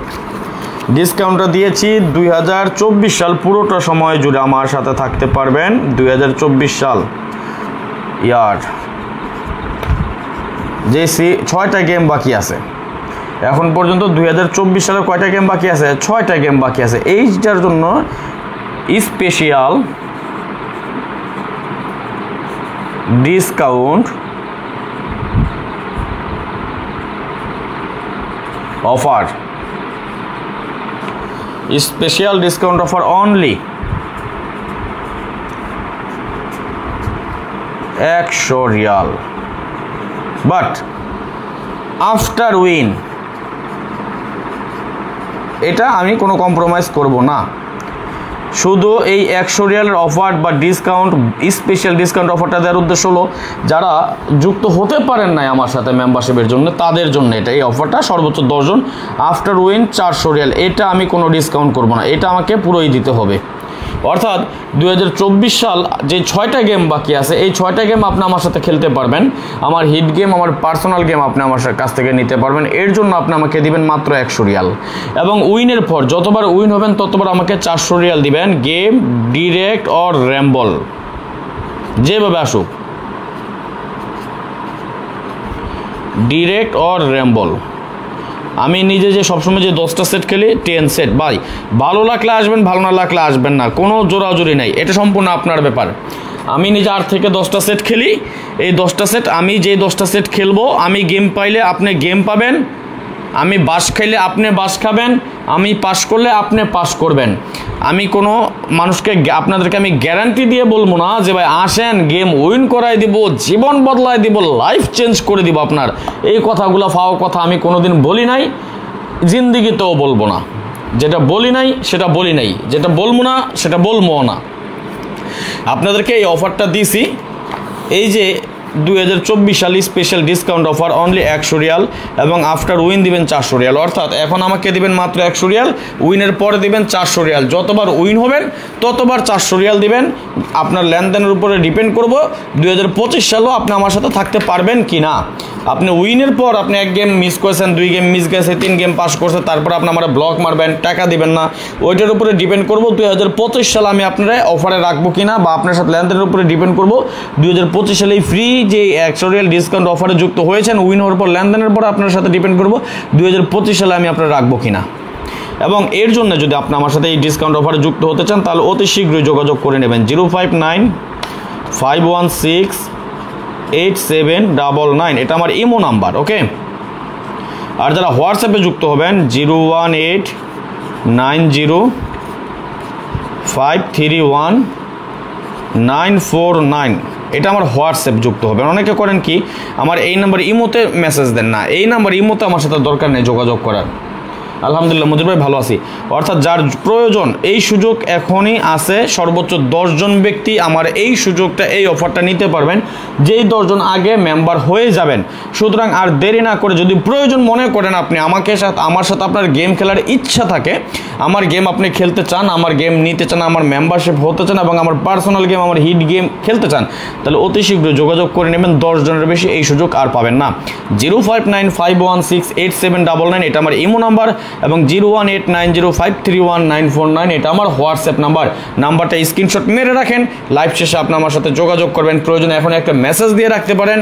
ডিসকাউন্টটা দিয়েছি 2024 সাল পুরোটা সময় জুড়ে আমার সাথে থাকতে পারবেন। 2024 সাল ইয়ার যে 6টা গেম বাকি আছে এখন পর্যন্ত। 2024 সালে কয়টা গেম বাকি আছে? 6টা গেম বাকি আছে। এইটার জন্য special discount offer, special discount offer only 100 Real, but after win এটা আমি কোনো কম্প্রোমাইজ করব না। শুধু এই 100 রিয়ালের অফার বা ডিসকাউন্ট, স্পেশাল ডিসকাউন্ট অফারটা দেওয়ার উদ্দেশ্য হলো যারা যুক্ত হতে পারেন নাই আমার সাথে মেম্বারশিপের জন্য, তাদের জন্য এটা। এই অফারটা সর্বোচ্চ 10 জন, আফটার উইন 400 রিয়াল। এটা আমি কোনো ডিসকাউন্ট করব না, এটা আমাকে পুরোই দিতে হবে। অর্থাৎ 2024 সাল যে 6টা গেম বাকি আছে, এই 6টা গেম আপনি আমার সাথে খেলতে পারবেন। আমার হিট গেম, আমার পার্সোনাল গেম আপনি আমার কাছ থেকে নিতে পারবেন। এর জন্য আপনি আমাকে দিবেন মাত্র 100 রিয়াল, এবং উইনের পর যতবার উইন হবেন ততবার আমাকে 400 রিয়াল দিবেন। গেম ডিরেক্ট অর র্যাম্বল যেভাবে আসুক, ডিরেক্ট অর র্যাম্বল। আমি নিজে যে সবসময় যে 10টা সেট খেলি, 10 সেট ভাই, ভালো লাগলে আসবেন, ভালো না লাগলে আসবেন না, কোনো জোরাজুরি নাই, এটা সম্পূর্ণ আপনার ব্যাপার। আমি নিজে 8 থেকে 10টা সেট খেলি। এই 10টা সেট আমি যে 10টা সেট খেলবো, আমি গেম পাইলে আপনি গেম পাবেন, আমি বাস খাইলে আপনি বাস খাবেন, আমি পাস করলে আপনি পাস করবেন। আমি কোনো মানুষকে, আপনাদেরকে আমি গ্যারান্টি দিয়ে বলবো না যে ভাই আসেন গেম উইন করাই দিব, জীবন বদলাই দিব, লাইফ চেঞ্জ করে দিব আপনার। এই কথাগুলো ফাও কথা আমি কোনোদিন বলি নাই, জিন্দিগিতেও বলবো না। যেটা বলি নাই সেটা বলি নাই, যেটা বলবো না সেটা বলবো না। আপনাদেরকে এই অফারটা দিছি, এই যে 2024 সালে special discount offer only 100 Real এবং আফটার উইন দিবেন 400 রিয়াল। অর্থাৎ এখন আমাকে দিবেন মাত্র 100 রিয়াল, উইনের পরে দিবেন 400 রিয়াল। যতবার উইন হবেন ততবার 400 রিয়াল দিবেন। আপনার লেনদেনের উপরে ডিপেন্ড করব 2025 সালেও আপনি আমার সাথে থাকতে পারবেন কি না। আপনি উইনের পর আপনি 1 গেম মিস করেছেন, 2 গেম মিস গেছে, 3 গেম পাস করছে, তারপর আপনি আমার ব্লক মারবেন, টাকা দিবেন না, ওইটার উপরে ডিপেন্ড করব 2025 সালে আমি আপনারা অফারে রাখবো কিনা, বা আপনার সাথে লেনদেনের উপরে ডিপেন্ড করব 2025 সালে ফ্রি যে 100 রিয়াল ডিসকাউন্ট অফারে যুক্ত হয়েছেন উইন হওয়ার পর লেনদেনের পর আপনার সাথে ডিপেন্ড করব 2025 সালে আমি আপনারা রাখবো কিনা। এবং এর জন্য যদি আপনি আমার সাথে এই ডিসকাউন্ট অফারে যুক্ত হতে চান তাহলে অতি শীঘ্রই যোগাযোগ করে নেবেন 059-516-8799, এটা আমার ইমো নাম্বার। ওকে, আর যারা হোয়াটসঅ্যাপে যুক্ত হবেন 01890531949, এটা আমার হোয়াটসঅ্যাপ যুক্ত হবে। অনেকে করেন কি আমার এই নাম্বারে ইমোতে মেসেজ দেন না, এই নাম্বার ইমোতে আমার সাথে দরকার নেই যোগাযোগ করার। আলহামদুলিল্লাহ মজিদ ভাই ভালো আছি। অর্থাৎ যার প্রয়োজন এই সুযোগ এখনই আছে, সর্বোচ্চ 10 জন ব্যক্তি আমার এই সুযোগটা এই অফারটা নিতে পারবেন, যেই 10 জন আগে মেম্বার হয়ে যাবেন। সুতরাং আর দেরি না করে যদি প্রয়োজন মনে করেন আপনি আমার সাথে আপনার গেম খেলার ইচ্ছা থাকে, আমার গেম আপনি খেলতে চান, আমার গেম নিতে চান, আমার মেম্বারশিপ হতে চান এবং আমার পার্সোনাল গেম আমার হিট গেম খেলতে চান, তাহলে অতি শীঘ্রই যোগাযোগ করে নেবেন। 10 জনের বেশি এই সুযোগ আর পাবেন না। 059-516-8799 এটা আমার ইমো নাম্বার এবং 01890531949 এটা আমার হোয়াটসঅ্যাপ নাম্বারটা স্ক্রিনশট মেরে রাখেন। লাইভ শেষে আপনি আমার সাথে যোগাযোগ করবেন, প্রয়োজনে এখন একটা মেসেজ দিয়ে রাখতে পারেন,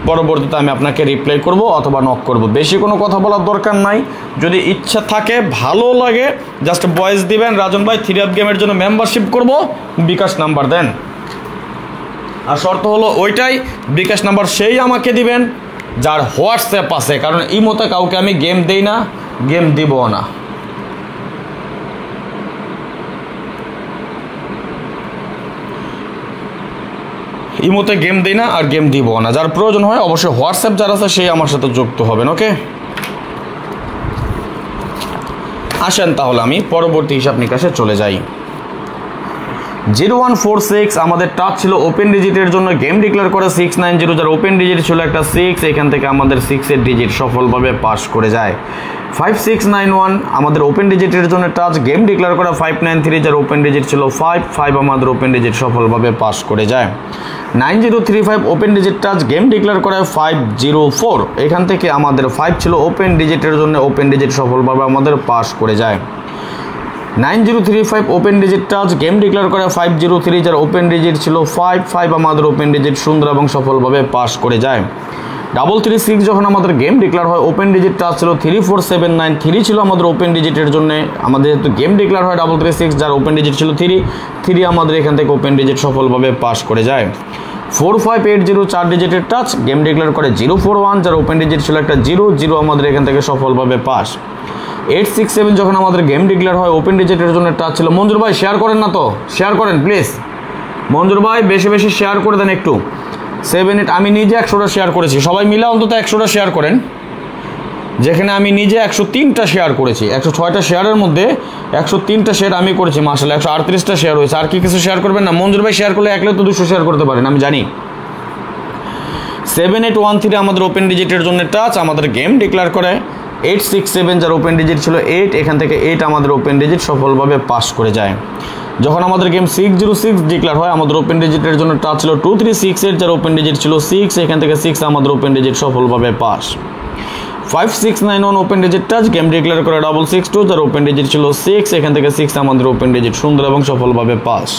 পরবর্তীতে আমি আপনাকে রিপ্লাই করব অথবা নক করব। বেশি কোনো কথা বলার দরকার নাই, যদি ইচ্ছা থাকে ভালো লাগে জাস্ট ভয়েস দিবেন, রাজন ভাই 3 গেমের জন্য মেম্বারশিপ করব, বিকাশ নাম্বার দেন। আর শর্ত হলো ওইটাই, বিকাশ নাম্বার সেই আমাকে দিবেন যার হোয়াটসঅ্যাপ আছে, কারণ ইমোতে কাউকে আমি গেম দেই না, গেম দিব না। ইমোতে গেম দেই না আর গেম দিব না। যার প্রয়োজন হয় অবশ্যই হোয়াটসঅ্যাপ যারা আছে সেই আমার সাথে যুক্ত হবেন। ওকে, আসেন তাহলে আমি পরবর্তী হিসাব নিকাশে চলে যাই। 0146 আমাদের টাচ ছিল ওপেন ডিজিটের জন্য, গেম ডিক্লেয়ার করে 690, যার ওপেন ডিজিট ছিল একটা 6, এখান থেকে আমাদের 6 এর ডিজিট সফলভাবে পাস করে যায়। 5691 আমাদের ওপেন ডিজিটের জন্য টাচ, গেম ডিক্লেয়ার করা 593, যার ওপেন ডিজিট ছিল 5 আমাদের ওপেন ডিজিট সফলভাবে পাস করে যায়। 9035 open digit touch, game declare করে 504, এখান থেকে আমাদের 5 ছিল ওপেন ডিজিটের জন্য, ওপেন ডিজিট সফলভাবে আমাদের পাস করে যায়। 9035 open digit touch, game declare করে 503, যার ওপেন ডিজিট ছিল 5 আমাদের ওপেন ডিজিট সুন্দর এবং সফলভাবে পাস করে যায়। 336 যখন আমাদের গেম ডিক্লেয়ার হয়, ওপেন ডিজিট টাচ ছিল 34793 ছিল আমাদের ওপেন ডিজিটের জন্য, আমাদের যেহেতু গেম ডিক্লেয়ার হয় 336, যার ওপেন ডিজিট ছিল 3 আমাদের এখান থেকে ওপেন ডিজিট সফলভাবে পাস করে যায়। 4580 4 ডিজিটের টাচ, গেম ডিক্লেয়ার করে 041, যার ওপেন ডিজিট ছিল একটা 0 আমাদের এখান থেকে সফলভাবে পাস। 867 যখন আমাদের গেম ডিক্লেয়ার হয়, ওপেন ডিজিটের জন্য টাচ ছিল, মঞ্জুর ভাই শেয়ার করেন না তো, শেয়ার করেন প্লিজ, মঞ্জুর ভাই বেশি বেশি শেয়ার করে দেন একটু। 78 আমি নিজে 100টা শেয়ার করেছি, সবাই মিলে অন্তত 100টা শেয়ার করেন, যেখানে আমি নিজে 103টা শেয়ার করেছি। 106টা শেয়ারের মধ্যে 103টা শেয়ার আমি করেছি, মাশাআল্লাহ 138টা শেয়ার হয়েছে। আর কি কিছু শেয়ার করবেন না? মঞ্জুর ভাই শেয়ার করলে একলে তো 200 শেয়ার করতে পারেন, আমি জানি। 7813 আমাদের ওপেন ডিজিটের জন্য টাচ, আমাদের গেম ডিক্লেয়ার করে 867, যার ওপেন ডিজিট ছিল 8, এখান থেকে 8 আমাদের ওপেন ডিজিট সফলভাবে পাস করে যায়। যখন আমাদের গেম 606 ডিক্লেয়ার হয়, আমাদের ওপেন ডিজিটের জন্য টাচ ছিল 2368, যার ওপেন ডিজিট ছিল 6, এখান থেকে 6 আমাদের ওপেন ডিজিট সফলভাবে pass. 5691 open digit touch, game declare করে 662, যার ওপেন ডিজিট ছিল 6, এখান থেকে 6 আমাদের ওপেন ডিজিট সুন্দর এবং সফলভাবে পাস।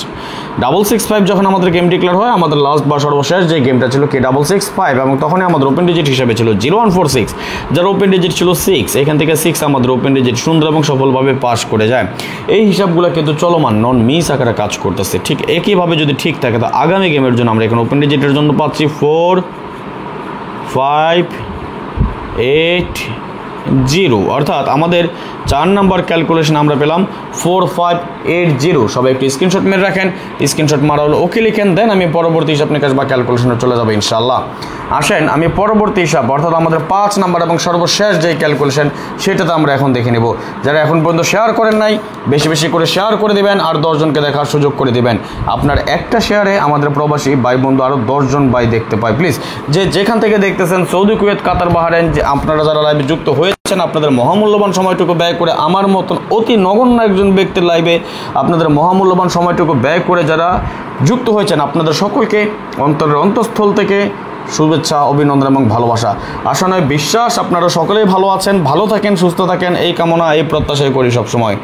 665 যখন আমাদের গেম ডিক্লেয়ার হয়, আমাদের লাস্ট বা সর্বশেষ যে গেমটা ছিল কি 665, এবং তখনই আমাদের ওপেন ডিজিট হিসাবে ছিল 0146, যার ওপেন ডিজিট ছিল 6, এখান থেকে 6 আমাদের ওপেন ডিজিট সুন্দর এবং সফলভাবে পাস করে যায়। এই হিসাবগুলো কিন্তু চলমান নন মিস আকারে কাজ করতেছে। ঠিক একইভাবে যদি ঠিক থাকে তো আগামী গেমের জন্য আমরা এখানে ওপেন ডিজিটের জন্য পাচ্ছি 4 5 8 জিরো, অর্থাৎ আমাদের 4 নাম্বার ক্যালকুলেশন আমরা পেলাম 4580। সবাই একটু স্ক্রিনশট মেরে রাখেন, স্ক্রিনশট মারা হলো ওকে লিখেন, দেন আমি পরবর্তী হিসাব নিকাশ বা ক্যালকুলেশনে চলে যাবো ইনশাআল্লাহ। আসেন আমি পরবর্তী হিসাব অর্থাৎ আমাদের 5 নাম্বার এবং সর্বশেষ যে ক্যালকুলেশন সেটাতে আমরা এখন দেখে নেব। যারা এখন পর্যন্ত শেয়ার করেন নাই বেশি বেশি করে শেয়ার করে দিবেন আর 10 জনকে দেখার সুযোগ করে দিবেন। আপনার একটা শেয়ারে আমাদের প্রবাসী ভাই বন্ধু আরও 10 জন ভাই দেখতে পায়। প্লিজ যেখান থেকে দেখতেছেন সৌদি, কুয়েত, কাতার, বাহরাইন, যে আপনারা যারা লাইভে যুক্ত হয়েছেন আপনাদের মহামূল্যবান সময়টুকু ব্যয় করে আমার মতন অতি নগণ্য একজন ব্যক্তির লাইভে আপনাদের মহামূল্যবান সময়টুকু ব্যয় করে যারা যুক্ত হয়েছেন আপনাদের সকলকে অন্তরের অন্তঃস্থল থেকে শুভেচ্ছা, অভিনন্দন এবং ভালোবাসা। আশা নয় বিশ্বাস আপনারা সকলেই ভালো আছেন, ভালো থাকেন, সুস্থ থাকেন, এই কামনা এই প্রত্যাশাই করি সবসময়।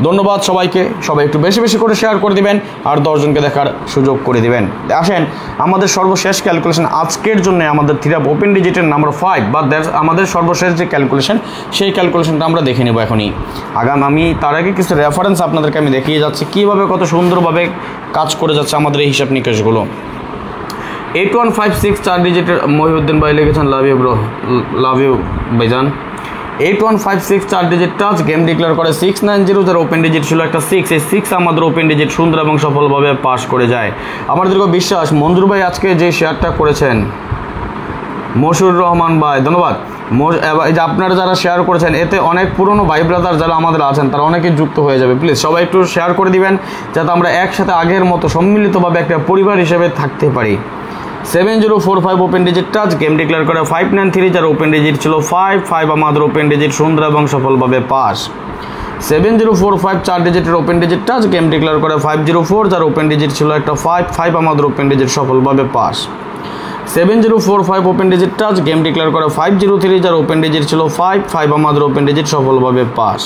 ধন্যবাদ সবাইকে, সবাই একটু বেশি বেশি করে শেয়ার করে দিবেন আর 10 জনকে দেখার সুযোগ করে দিবেন। আসেন আমাদের সর্বশেষ ক্যালকুলেশন আজকের জন্য আমাদের থিরাপ ওপেন ডিজিটের নাম্বার 5 বা আমাদের সর্বশেষ যে ক্যালকুলেশন সেই ক্যালকুলেশনটা আমরা দেখে নেব এখনই। আমি তার আগে কিছু রেফারেন্স আপনাদেরকে আমি দেখিয়ে যাচ্ছি কীভাবে কত সুন্দরভাবে কাজ করে যাচ্ছে আমাদের এই হিসাব নিকাশগুলো। 8156 4 ডিজিটের মহিউদ্দিন ভাই লিখেছেন, love you bro, love you ভাইজান। 8156 4 ডিজিট টাচ গেম ডিক্লেয়ার করে 690, যার ওপেন ডিজিট ছিল একটা 6, এই 6 আমাদের ওপেন ডিজিট সুন্দর এবং সফলভাবে পাস করে যায়। আমার দীর্ঘ বিশ্বাস মঞ্জুর ভাই আজকে যে শেয়ারটা করেছেন, মশুর রহমান ভাই ধন্যবাদ। এই যে আপনারা যারা শেয়ার করেছেন এতে অনেক পুরনো ভাই ব্রাদার যারা আমাদের আছেন তারা অনেকে যুক্ত হয়ে যাবে। প্লিজ সবাই একটু শেয়ার করে দিবেন যাতে আমরা একসাথে আগের মতো সম্মিলিতভাবে একটা পরিবার হিসেবে থাকতে পারি। 7045 open digit touch game declare করে 593, যার ওপেন ডিজিট ছিল 5 আমাদের ওপেন ডিজিট সুন্দর এবং সফলভাবে পাস। 7045 4 ডিজিটের open digit touch game declare করে 504, যার ওপেন ডিজিট ছিল একটা 5 আমাদের ওপেন ডিজিট সফলভাবে pass. 7045 open digit touch game declare করে 503, যার ওপেন ডিজিট ছিল 5 আমাদের ওপেন ডিজিট সফলভাবে পাস।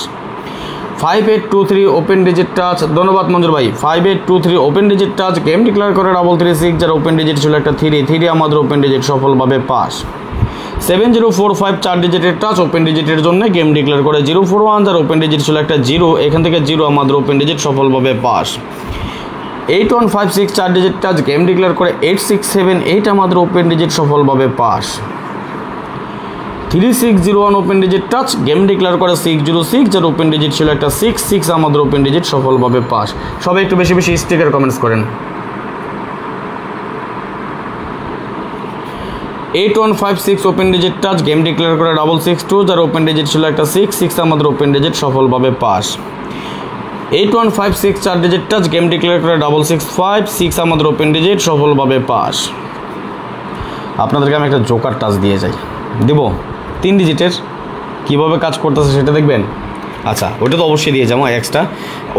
5823 ওপেন ডিজিট টাচ ধন্যবাদ মঞ্জুর ভাই। 5823 open digit touch game declare করে 336, যার ওপেন ডিজিট ছিল একটা 3 আমাদের ওপেন ডিজিট সফলভাবে পাস। 7045 4 ডিজিটের টাচ ওপেন ডিজিটের জন্য গেম ডিক্লেয়ার করে 041, যার ওপেন ডিজিট ছিল একটা 0, এখান থেকে 0 আমাদের ওপেন ডিজিট সফলভাবে pass. 8156 4 digit touch game declare করে 8678, আমাদের ওপেন ডিজিট সফলভাবে pass. 3601 open digit touch game declare করে 606, যার ওপেন ডিজিট ছিল একটা 6 আমাদের ওপেন ডিজিট সফলভাবে পাস। সবাই একটু বেশি বেশি স্টিকার কমেন্টস করেন। 8156 open digit touch game declare করে 662, যার ওপেন ডিজিট ছিল একটা 6 আমাদের ওপেন ডিজিট সফলভাবে pass. 8156 4 digit touch game declare করে 665 আমাদের ওপেন ডিজিট সফলভাবে পাস। আপনাদেরকে আমি একটা জোকার টাচ দিয়ে যাই, দেব 3 ডিজিটের কীভাবে কাজ করতেছে সেটা দেখবেন। আচ্ছা ওটা তো অবশ্যই দিয়ে যাবো, এক্সট্রা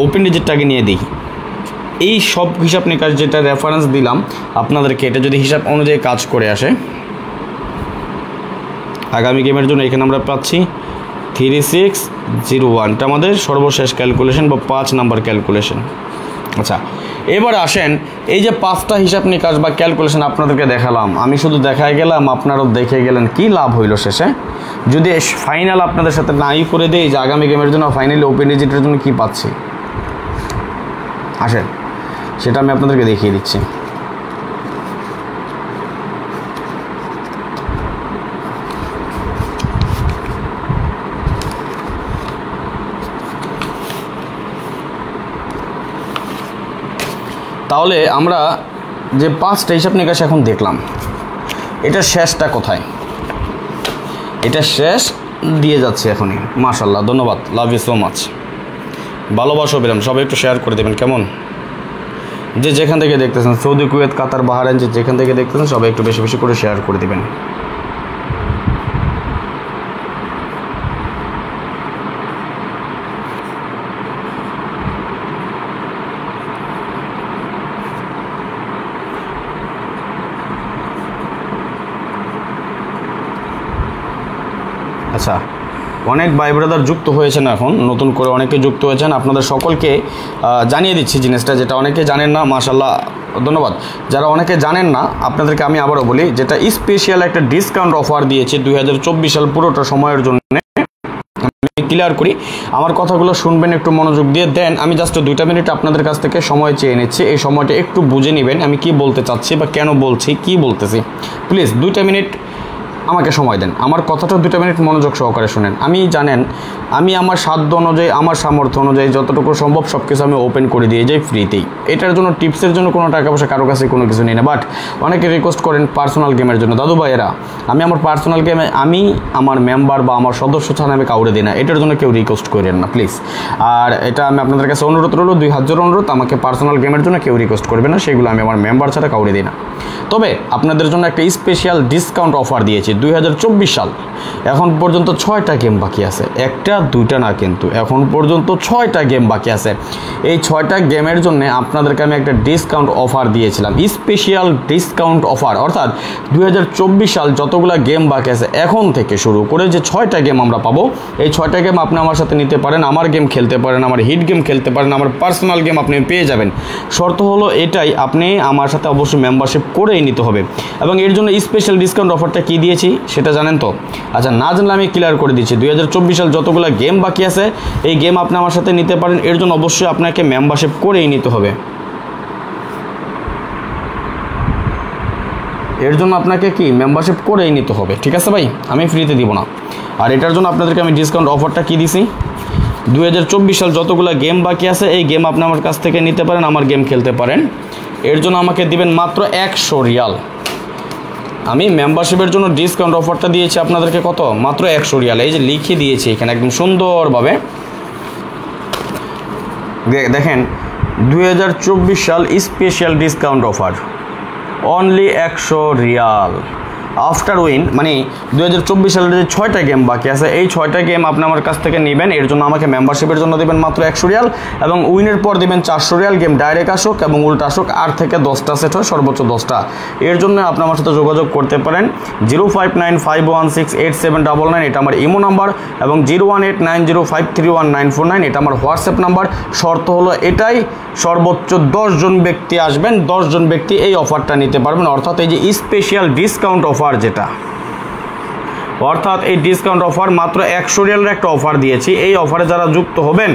ওপেন ডিজিটটাকে নিয়ে দিই। এই সব হিসাব নিকাশ যেটা রেফারেন্স দিলাম আপনাদেরকে, এটা যদি হিসাব অনুযায়ী কাজ করে আসে আগামী গেমের জন্য এখানে আমরা পাচ্ছি 3601, এটা আমাদের সর্বশেষ ক্যালকুলেশন বা 5 নাম্বার ক্যালকুলেশন। আচ্ছা এবার আসেন এই যে 5টা হিসাব নিকাশ বা ক্যালকুলেশন আপনাদেরকে দেখালাম, আমি শুধু দেখাই গেলাম আপনারাও দেখে গেলেন, কি লাভ হইল শেষে? যদি ফাইনাল আপনাদের সাথে নাই করে দেই যে আগামী গেমের জন্য ফাইনালি ওপেন ডিজিটের জন্য কি পাচ্ছি, আসেন সেটা আমি আপনাদেরকে দেখিয়ে দিচ্ছি। তাহলে আমরা যে 5টা হিসাব নিকাশ এখন দেখলাম, এটা শেষটা কোথায়? এটা শেষ দিয়ে যাচ্ছে এখনই। মাশাআল্লাহ ধন্যবাদ, লাভ ইউ সো মাচ, ভালোবাসো বিরাম। সবাই একটু শেয়ার করে দেবেন কেমন? যেখান থেকে দেখতেছেন সৌদি, কুয়েত, কাতার, বাহরাইন, যেখান থেকে দেখতেছেন সবাই একটু বেশি বেশি করে শেয়ার করে দেবেন। আচ্ছা অনেক ভাই ব্রাদার যুক্ত হয়েছেন, এখন নতুন করে অনেকে যুক্ত হয়েছেন, আপনাদের সকলকে জানিয়ে দিচ্ছি জিনিসটা যেটা অনেকে জানেন না। মাশাআল্লাহ ধন্যবাদ। যারা অনেকে জানেন না আপনাদেরকে আমি আবারও বলি, যেটা স্পেশাল একটা ডিসকাউন্ট অফার দিয়েছে 2024 সাল পুরোটা সময়ের জন্য। আমি ক্লিয়ার করি, আমার কথাগুলো শুনবেন একটু মনোযোগ দিয়ে, দেন আমি জাস্ট 2টা মিনিট আপনাদের কাছ থেকে সময় চেয়ে নিচ্ছি। এই সময়টা একটু বুঝে নেবেন আমি কি বলতে চাচ্ছি বা কেন বলছি, কি বলতেছি। প্লিজ 2টা মিনিট আমাকে সময় দেন, আমার কথাটা 2 মিনিট মনোযোগ সহকারে শুনেন। আমি জানেন আমি আমার সাধ্য অনুযায়ী আমার সামর্থ্য অনুযায়ী যতটুকু সম্ভব সব কিছু আমি ওপেন করে দিয়ে যাই ফ্রিতেই। এটার জন্য টিপসের জন্য কোনো টাকা পয়সা কারো কাছে কোনো কিছু নেই না। বাট অনেকে রিকোয়েস্ট করেন পার্সোনাল গেমের জন্য। দাদু ভাইয়েরা, আমি আমার পার্সোনাল গেমে আমি আমার মেম্বার বা আমার সদস্য ছাড়া আমি কাউরে দিই না, এটার জন্য কেউ রিকোয়েস্ট করেন না প্লিজ। আর এটা আমি আপনাদের কাছে অনুরোধ রইল, 2 হাত জোড় অনুরোধ, আমাকে পার্সোনাল গেমের জন্য কেউ রিকোয়েস্ট করবে না, সেগুলো আমি আমার মেম্বার ছাড়া কাউরে দিই না। তবে আপনাদের জন্য একটা স্পেশাল ডিসকাউন্ট অফার দিয়েছি 2024 সাল। এখন পর্যন্ত 6টা গেম বাকি আছে, 1টা 2টা না, কিন্তু এখন পর্যন্ত 6টা গেম বাকি আছে। এই 6টা গেমের জন্য আপনাদেরকে আমি একটা ডিসকাউন্ট অফার দিয়েছিলাম, স্পেশাল ডিসকাউন্ট অফার। অর্থাৎ 2024 সাল যতগুলো গেম বাকি আছে এখন থেকে শুরু করে যে 6টা গেম আমরা পাবো, এই 6টা গেম আপনি আমার সাথে নিতে পারেন, আমার গেম খেলতে পারেন, আমার হিট গেম খেলতে পারেন, আমার পার্সোনাল গেম আপনি পেয়ে যাবেন। শর্ত হলো এটাই, আপনি আমার সাথে অবশ্যই মেম্বারশিপ করেই নিতে হবে। এবং এর জন্য স্পেশাল ডিসকাউন্ট অফারটা কি দিয়েছি সেটা জানেন তো? আচ্ছা, না জানলে আমি ক্লিয়ার করে দিচ্ছি। 2024 সাল যতগুলো গেম বাকি আছে এই গেম আপনি আমার সাথে নিতে পারেন, এর জন্য অবশ্যই আপনাকে মেম্বারশিপ করেই নিতে হবে। এর জন্য আপনাকে কি মেম্বারশিপ করেই নিতে হবে, ঠিক আছে ভাই? আমি ফ্রিতে দিব না। আর এটার জন্য আপনাদেরকে আমি ডিসকাউন্ট অফারটা কি দিছি, 2024 সাল যতগুলো গেম বাকি আছে এই গেম আপনি আমার কাছ থেকে নিতে পারেন, আমার গেম খেলতে পারেন। এর জন্য আমাকে দিবেন মাত্র 100 রিয়াল। আমি মেম্বারশিপের জন্য ডিসকাউন্ট অফারটা দিয়েছি আপনাদেরকে কত? মাত্র 100 রিয়াল। এই যে লিখে দিয়েছি এখানে একদম সুন্দরভাবে দেখেন, 2024 সাল special discount offer only 100 Real after win. মানে 2024 সালের যে 6টা গেম বাকি আছে এই 6টা গেম আপনি আমার কাছ থেকে নেবেন, এর জন্য আমাকে মেম্বারশিপের জন্য দেবেন মাত্র 100 রিয়াল এবং উইনের পর দেবেন 400 রিয়াল। গেম ডাইরেক্ট আসুক এবং উল্টা আসুক, 8 থেকে 10টা সেট হয়, সর্বোচ্চ 10টা। এর জন্য আপনি আমার সাথে যোগাযোগ করতে পারেন 0595168799, এটা আমার ইমো নাম্বার, এবং 018905319949 এটা আমার হোয়াটসঅ্যাপ নাম্বার। শর্ত হলো এটাই, সর্বোচ্চ 10 জন ব্যক্তি আসবেন, 10 জন ব্যক্তি এই অফারটা নিতে পারবেন। অর্থাৎ এই যে স্পেশাল ডিসকাউন্ট অফার যেটা, অর্থাৎ এই ডিসকাউন্ট অফার মাত্র 100 রিয়ালের একটা অফার দিয়েছি। এই অফারে যারা যুক্ত হবেন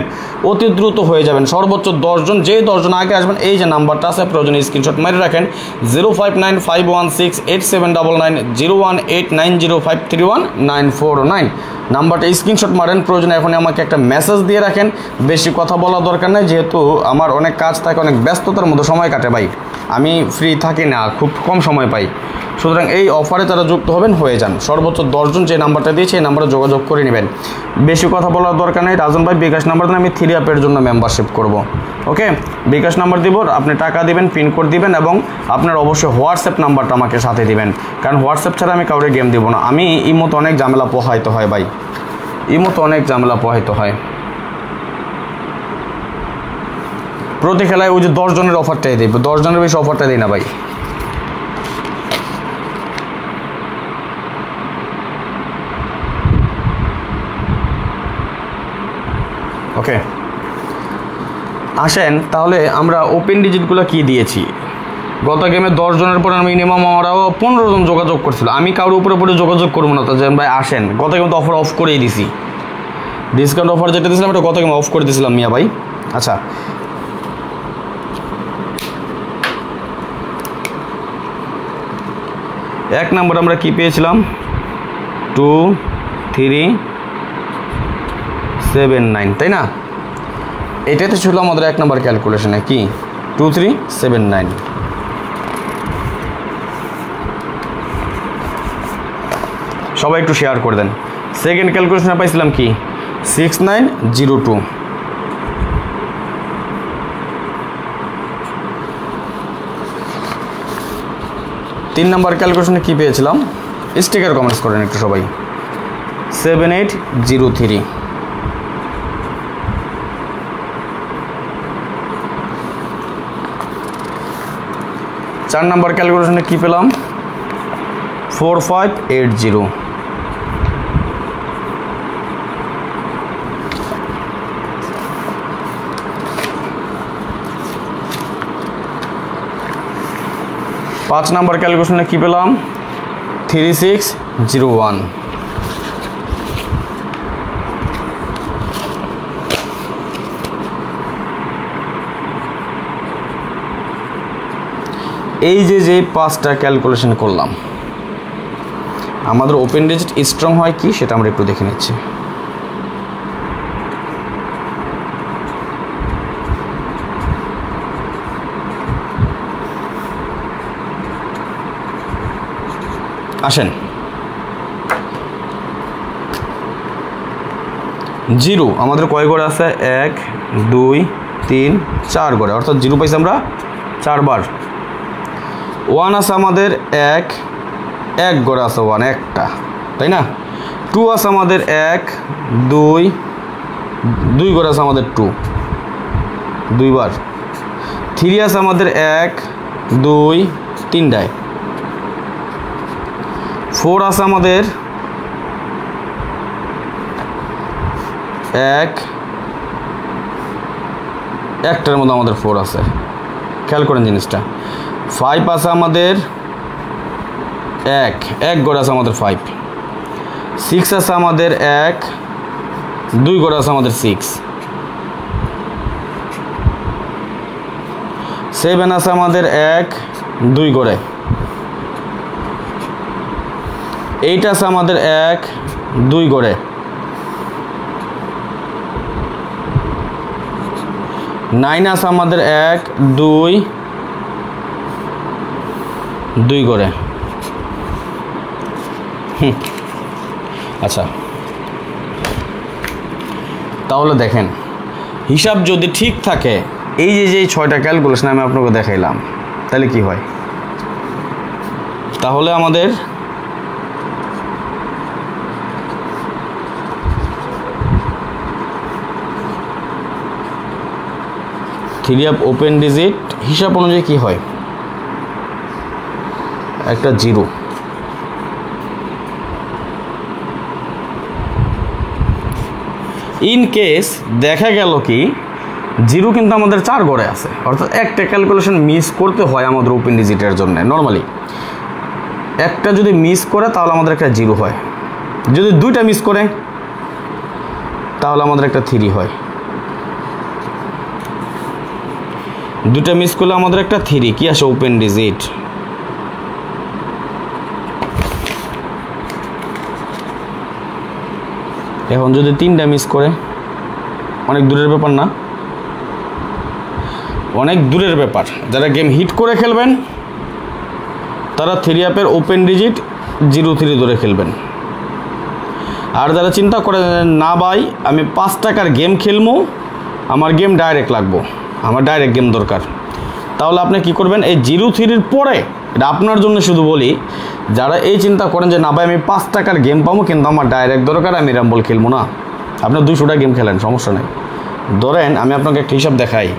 অতি দ্রুত হয়ে যাবেন, সর্বোচ্চ 10 জন। যেই 10 জন আগে আসবেন, এই যে নাম্বারটা আছে প্রয়োজনে স্ক্রিনশট মেরে রাখেন, 0595168799, 018905319949 নাম্বারটা স্ক্রিনশট মারেন। প্রয়োজনে এখন আমাকে একটা মেসেজ দিয়ে রাখেন। বেশি কথা বলার দরকার নেই, যেহেতু আমার অনেক কাজ থাকে, অনেক ব্যস্ততার মধ্যে সময় কাটে ভাই, আমি ফ্রি থাকি না, খুব কম সময় পাই। সুতরাং এই অফারে যারা যুক্ত হবেন হয়ে যান, সর্বোচ্চ 10 জন। যে নাম্বারটা দিয়েছি এই নাম্বারে যোগাযোগ করে নেবেন। বেশি কথা বলার দরকার নেই। রাজন ভাই বিকাশ নাম্বার দেন, আমি 3 অ্যাপের জন্য মেম্বারশিপ করব। ওকে, বিকাশ নাম্বার দিব, আপনি টাকা দিবেন, পিনকোড দিবেন এবং আপনার অবশ্যই হোয়াটসঅ্যাপ নাম্বারটা আমাকে সাথে দিবেন, কারণ হোয়াটসঅ্যাপ ছাড়া আমি কাউরে গেম দিব না। আমি ইমোতে অনেক ঝামেলা পোহাইতে হয় ভাই, ইমোতে অনেক ঝামেলা পোহাইতে হয়। প্রতি খেলায় ওই যে 10 জনের অফারটাই দেব, 10 জনের বেশি অফারটা দিই না ভাই। ওকে, আসেন তাহলে আমরা ওপেন ডিজিটগুলো কি দিয়েছি। গত গেমে 10 জনের পরে মিনিমাম আমরাও 15 জন যোগাযোগ করছিল। আমি কারোর উপরে যোগাযোগ করবো না, তো যে ভাই আসেন। গত গেমে তো অফার অফ করেই দিছি, ডিসকাউন্ট অফার যেটা দিয়েছিলাম এটা গত গেমে অফ করে দিয়েছিলাম মিয়া ভাই। আচ্ছা, এক নম্বর আমরা কি পেয়েছিলাম, 2379, তাই না? এটাতে ছিল আমাদের 1 নম্বর ক্যালকুলেশনে কি 2379। সবাই একটু শেয়ার করে দেন। সেকেন্ড ক্যালকুলেশনে পাইছিলাম কি 6902। তিন নম্বর ক্যালকুলেশনে কি পেয়েছিলাম, স্টিকার কমেন্টস করেন একটু সবাই, 7803। চার নম্বর ক্যালকুলেশনে কি পেলাম, 4580। পাঁচ নম্বর ক্যালকুলেশনে কি পেলাম, 3601। এই যে 5টা ক্যালকুলেশন করলাম, আমাদের ওপেন ডিজিট স্ট্রং হয় কি সেটা আমরা একটু দেখে নিচ্ছি। আসেন, 0 আমাদের কয় ঘরে আছে? 1 2 3 4 ঘরে, অর্থাৎ 0 পাইছি আমরা 4 বার। 1 আছে আমাদের 1 ঘরে আছে 1 একটা, তাই না? 2 আছে আমাদের 1 2 ঘরে আছে আমাদের 2 2 বার। 3 আছে আমাদের 1 2 3টায়। 4 আছে আমাদের 1টার মধ্যে আমাদের 4 আছে, খেয়াল করেন জিনিসটা। 5 আছে আমাদের 1 ঘরে আছে আমাদের 5। 6 আছে আমাদের 1 2 ঘরে আছে আমাদের 6। 7 আছে আমাদের 1 2 ঘরে। 8 আছে আমাদের 1 2 ঘরে। 9 আছে আমাদের 1 2 ঘরে। আচ্ছা, তাহলে দেখেন হিসাব যদি ঠিক থাকে, এই যে 6টা ক্যালকুলেশন আমি আপনাকে দেখাইলাম, তাহলে কি হয়? তাহলে আমাদের থ্রি অফ ওপেন ডিজিট হিসাব অনুযায়ী কি হয়? একটা 0। ইন কেস দেখা গেল কি 0 কিন্তু আমাদের 4 ঘরে আছে, অর্থাৎ একটা ক্যালকুলেশন মিস করতে হয় আমাদের ওপেন ডিজিটের জন্য। নর্মালি একটা যদি মিস করে তাহলে আমাদের একটা 0 হয়, যদি 2টা মিস করে তাহলে আমাদের একটা 3 হয়, 2টা মিস করলে আমাদের একটা 3 কি আসে? Open digit. এখন যদি 3টা মিস করে, অনেক দূরের ব্যাপার না? অনেক দূরের ব্যাপার। যারা গেম হিট করে খেলবেন তারা 3 অ্যাপের ওপেন ডিজিট 0-3 ধরে খেলবেন। আর যারা চিন্তা করে না ভাই আমি 5 টাকার গেম খেলবো, আমার গেম ডাইরেক্ট লাগবো, আমার ডাইরেক্ট গেম দরকার, তাহলে আপনি কি করবেন? এই 0-3 পরে, এটা আপনার জন্য শুধু বলি, যারা এই চিন্তা করেন যে না ভাই আমি 5 টাকার গেম পাবো কিন্তু আমার ডাইরেক্ট দরকার, আমি রাম্বল খেলবো না, আপনি 200টা গেম খেলেন, সমস্যা নেই। ধরেন আমি আপনাকে একটা হিসাব দেখাই,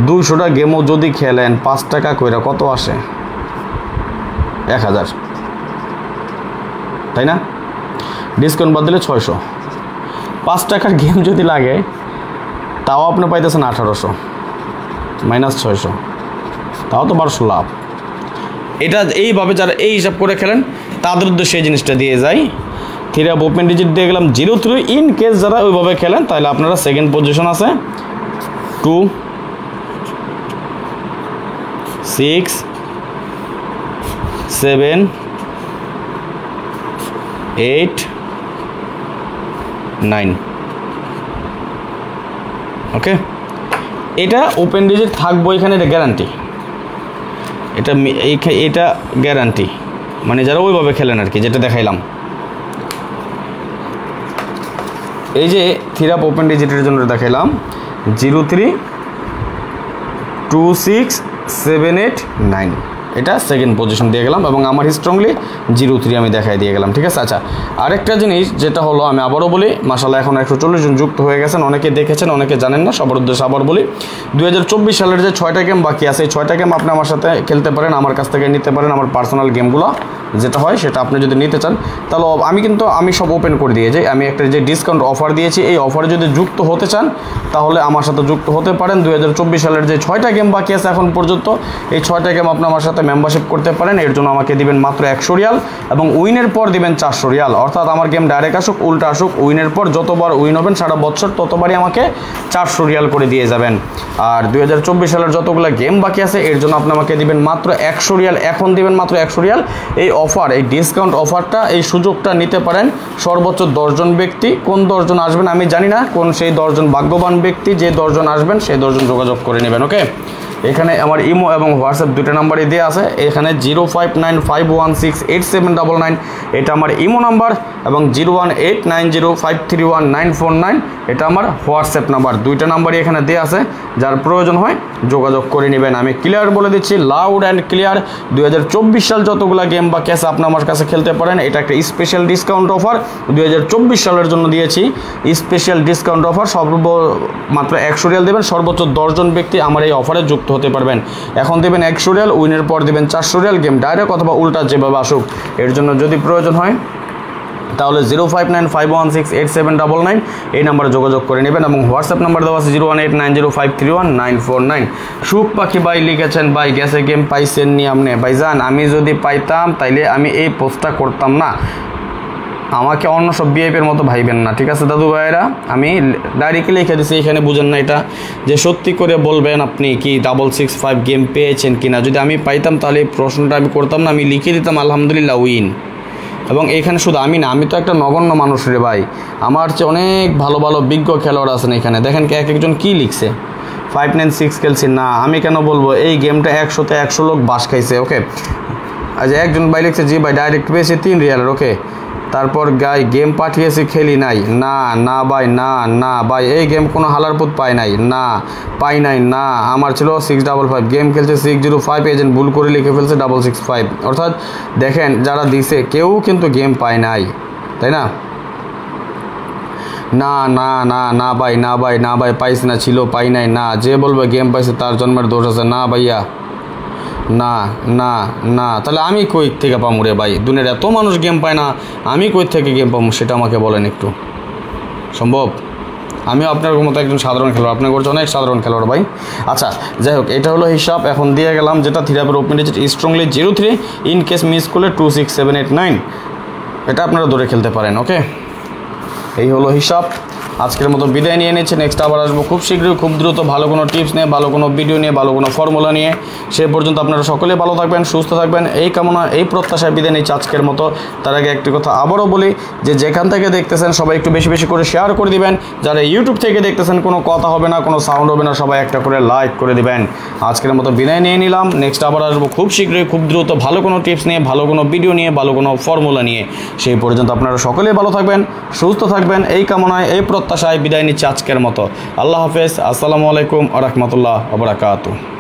200টা গেমও যদি খেলেন 5 টাকা কইরা কত আসে? 1000, তাই না? ডিসকাউন্ট বাদ দিলে 600। 5 টাকার গেম যদি লাগে তাও আপনি পাইতেছেন 1800 মাইনাস 600, তাও তো 1200 লাভ। এটা এইভাবে যারা এই হিসাব করে খেলেন তাদের উদ্দেশ্যে এই জিনিসটা দিয়ে যায়। 3 অফ ওপেন ডিজিট দিয়ে গেলাম 0-3। ইন কেস যারা ওইভাবে খেলেন তাহলে আপনারা সেকেন্ড পজিশন আছে 2 6 7 8 9। ওকে, এটা ওপেন ডিজিট থাকবো এখানে, এটা গ্যারান্টি, এটা গ্যারান্টি, মানে যারা ওইভাবে খেলেন আর কি, যেটা দেখাইলাম। এই যে 3 অফ ওপেন ডিজিটের জন্য দেখাইলাম 0-3 2 6 7 8 9, এটা সেকেন্ড পজিশন দিয়ে গেলাম এবং আমার স্ট্রংলি 0-3 আমি দেখাই দিয়ে গেলাম। ঠিক আছে। আচ্ছা, আরেকটা জিনিস যেটা হলো, আমি আবারও বলি, মাশাআল্লাহ এখন 140 জন যুক্ত হয়ে গেছেন, অনেকে দেখেছেন অনেকে জানেন না, সবার উদ্দেশ্যে আবার বলি, 2024 সালের যে 6টা গেম বাকি আছে, এই 6টা গেম আপনি আমার সাথে খেলতে পারেন, আমার কাছ থেকে নিতে পারেন। আমার পার্সোনাল গেমগুলো যেটা হয় সেটা আপনি যদি নিতে চান তাহলে আমি সব ওপেন করে দিয়ে যাই। আমি একটা যে ডিসকাউন্ট অফার দিয়েছি, এই অফারে যদি যুক্ত হতে চান তাহলে আমার সাথে যুক্ত হতে পারেন। 2024 সালের যে 6টা গেম বাকি আছে এখন পর্যন্ত, এই 6টা গেম আপনি আমার সাথে সাথে মেম্বারশিপ করতে পারেন। এর জন্য আমাকে দিবেন মাত্র 100 রিয়াল এবং উইনের পর দিবেন 400 রিয়াল। অর্থাৎ আমার গেম ডাইরেক্ট আসুক উল্টা আসুক, উইনের পর যতবার উইন হবেন সারা বছর ততবারই আমাকে 400 রিয়াল করে দিয়ে যাবেন। আর 2024 সালের যতগুলো গেম বাকি আছে এর জন্য আপনি আমাকে দিবেন মাত্র 100 রিয়াল। এখন দিবেন মাত্র 100 রিয়াল। এই অফার, এই ডিসকাউন্ট অফারটা, এই সুযোগটা নিতে পারেন সর্বোচ্চ 10 জন ব্যক্তি। কোন 10 জন আসবেন আমি জানি না, কোন সেই 10 জন ভাগ্যবান ব্যক্তি, যে 10 জন আসবেন সেই 10 জন যোগাযোগ করে নেবেন। ওকে, এখানে আমার ইমো এবং হোয়াটসঅ্যাপ দুটো নাম্বারই দেওয়া আছে। এখানে 0595168799 এটা আমার ইমো নাম্বার এবং 018905319499 এটা আমার হোয়াটসঅ্যাপ নাম্বার। দুইটা নাম্বারই এখানে দেওয়া আছে, যার প্রয়োজন হয় যোগাযোগ করে নেবেন। আমি ক্লিয়ার বলে দিচ্ছি, লাউড অ্যান্ড ক্লিয়ার, 2024 সাল যতগুলো গেম বা ক্যাশ আপনি আমার কাছে খেলতে পারেন। এটা একটা স্পেশাল ডিসকাউন্ট অফার 2024 সালের জন্য দিয়েছি। স্পেশাল ডিসকাউন্ট অফার, মাত্র 100 রিয়াল দেবেন, সর্বোচ্চ 10 জন ব্যক্তি আমার এই অফারে যুক্ত হতে পারবেন। এখন দেবেন 100 রিয়াল, উইনের পর দেবেন 400 রিয়াল, গেম ডাইরেক্ট অথবা উল্টা যেভাবে আসুক। এর জন্য যদি প্রয়োজন হয় তাহলে 0595168799 এই নাম্বারে যোগাযোগ করে নেবেন এবং হোয়াটসঅ্যাপ নাম্বার দেওয়া আছে 018905319499। সুখ পাখি ভাই লিখেছেন, ভাই গেছে গেম পাইছেন নি আপনি? ভাইজান আমি যদি পাইতাম তাইলে আমি এই পোস্টটা করতাম না। আমাকে অন্য সব বিএপের মতো ভাইবেন না, ঠিক আছে দাদু ভাইয়েরা? আমি ডাইরেক্টলি লিখে দিচ্ছি, এখানে বুঝেন না এটা, যে সত্যি করে বলবেন আপনি কি 665 গেম পেয়েছেন কিনা। যদি আমি পাইতাম তাহলে এই প্রশ্নটা আমি করতাম না, আমি লিখে দিতাম আলহামদুলিল্লাহ উইন। এবং এখানে শুধু আমি না, আমি তো একটা নগণ্য মানুষ রে ভাই, আমার চেয়ে অনেক ভালো ভালো বিজ্ঞ খেলোয়াড় আছেন এখানে। দেখেন কি এক একজন কী লিখছে, 596 খেলছি না। আমি কেন বলবো, এই গেমটা 100তে 100 লোক বাস খাইছে। ওকে, আচ্ছা একজন ভাই লিখছে জি ভাই ডাইরেক্ট পেয়েছে 3 রিয়ালের। ওকে, তারপর গাই গেম পাঠিয়েছি খেলি নাই। না না ভাই, না না ভাই, এই গেম কোনো হালারপুত পাই নাই, না পাই নাই, না আমার ছিল 655 গেম খেলছে 605, এজেন্ট ভুল করে লিখে ফেলছে 665। অর্থাৎ দেখেন যারা দিছে কেউ কিন্তু গেম পায় নাই, তাই না? না না না না ভাই, না ভাই, না ভাই পাইছি না, ছিল পাই নাই। না, যে বলবে গেম পাইছে তার জন্মের দোষ আছে। না ভাইয়া, না না না, তাহলে আমি কই থেকে পামু রে ভাই? দুনিয়ার এত মানুষ গেম পায় না, আমি কই থেকে গেম পামু সেটা আমাকে বলেন একটু। সম্ভব? আমিও আপনার মতো একজন সাধারণ খেলোয়াড়, আপনার করছে অনেক সাধারণ খেলোয়াড় ভাই। আচ্ছা যাই হোক, এটা হলো হিসাব। এখন দিয়ে গেলাম যেটা থিরাপের open digit strongly 03, in case miss করলে 26789, এটা আপনারা ধরে খেলতে পারেন। ওকে, এই হলো হিসাব। আজকের মতো বিদায় নিয়ে নিচ্ছে, নেক্সট আবার আসবো খুব শীঘ্রই, খুব দ্রুত, ভালো কোনো টিপস নিয়ে, ভালো কোনো ভিডিও নিয়ে, ভালো কোনো ফর্মুলা নিয়ে। সে পর্যন্ত আপনারা সকলে ভালো থাকবেন, সুস্থ থাকবেন, এই কামনা, এই প্রত্যাশায় বিদায় নিচ্ছি আজকের মতো। তার আগে একটি কথা আবারও বলি, যে যেখান থেকে দেখতেছেন সবাই একটু বেশি বেশি করে শেয়ার করে দিবেন। যারা ইউটিউব থেকে দেখতেছেন কোনো কথা হবে না, কোনো সাউন্ড হবে না, সবাই একটা করে লাইক করে দিবেন। আজকের মতো বিদায় নিয়ে নিলাম, নেক্সট আবার আসবো খুব শীঘ্রই, খুব দ্রুত, ভালো কোনো টিপস নিয়ে, ভালো কোনো ভিডিও নিয়ে, ভালো কোনো ফর্মুলা নিয়ে। সেই পর্যন্ত আপনারা সকলেই ভালো থাকবেন, সুস্থ থাকবেন, এই কামনায়, এই প্রত্যাশায় বিদায় নিচ্ছি আজকের মতো। আল্লাহ হাফেজ, আসসালামু আলাইকুম ওয়া রাহমাতুল্লাহি ওয়া বারাকাতুহু।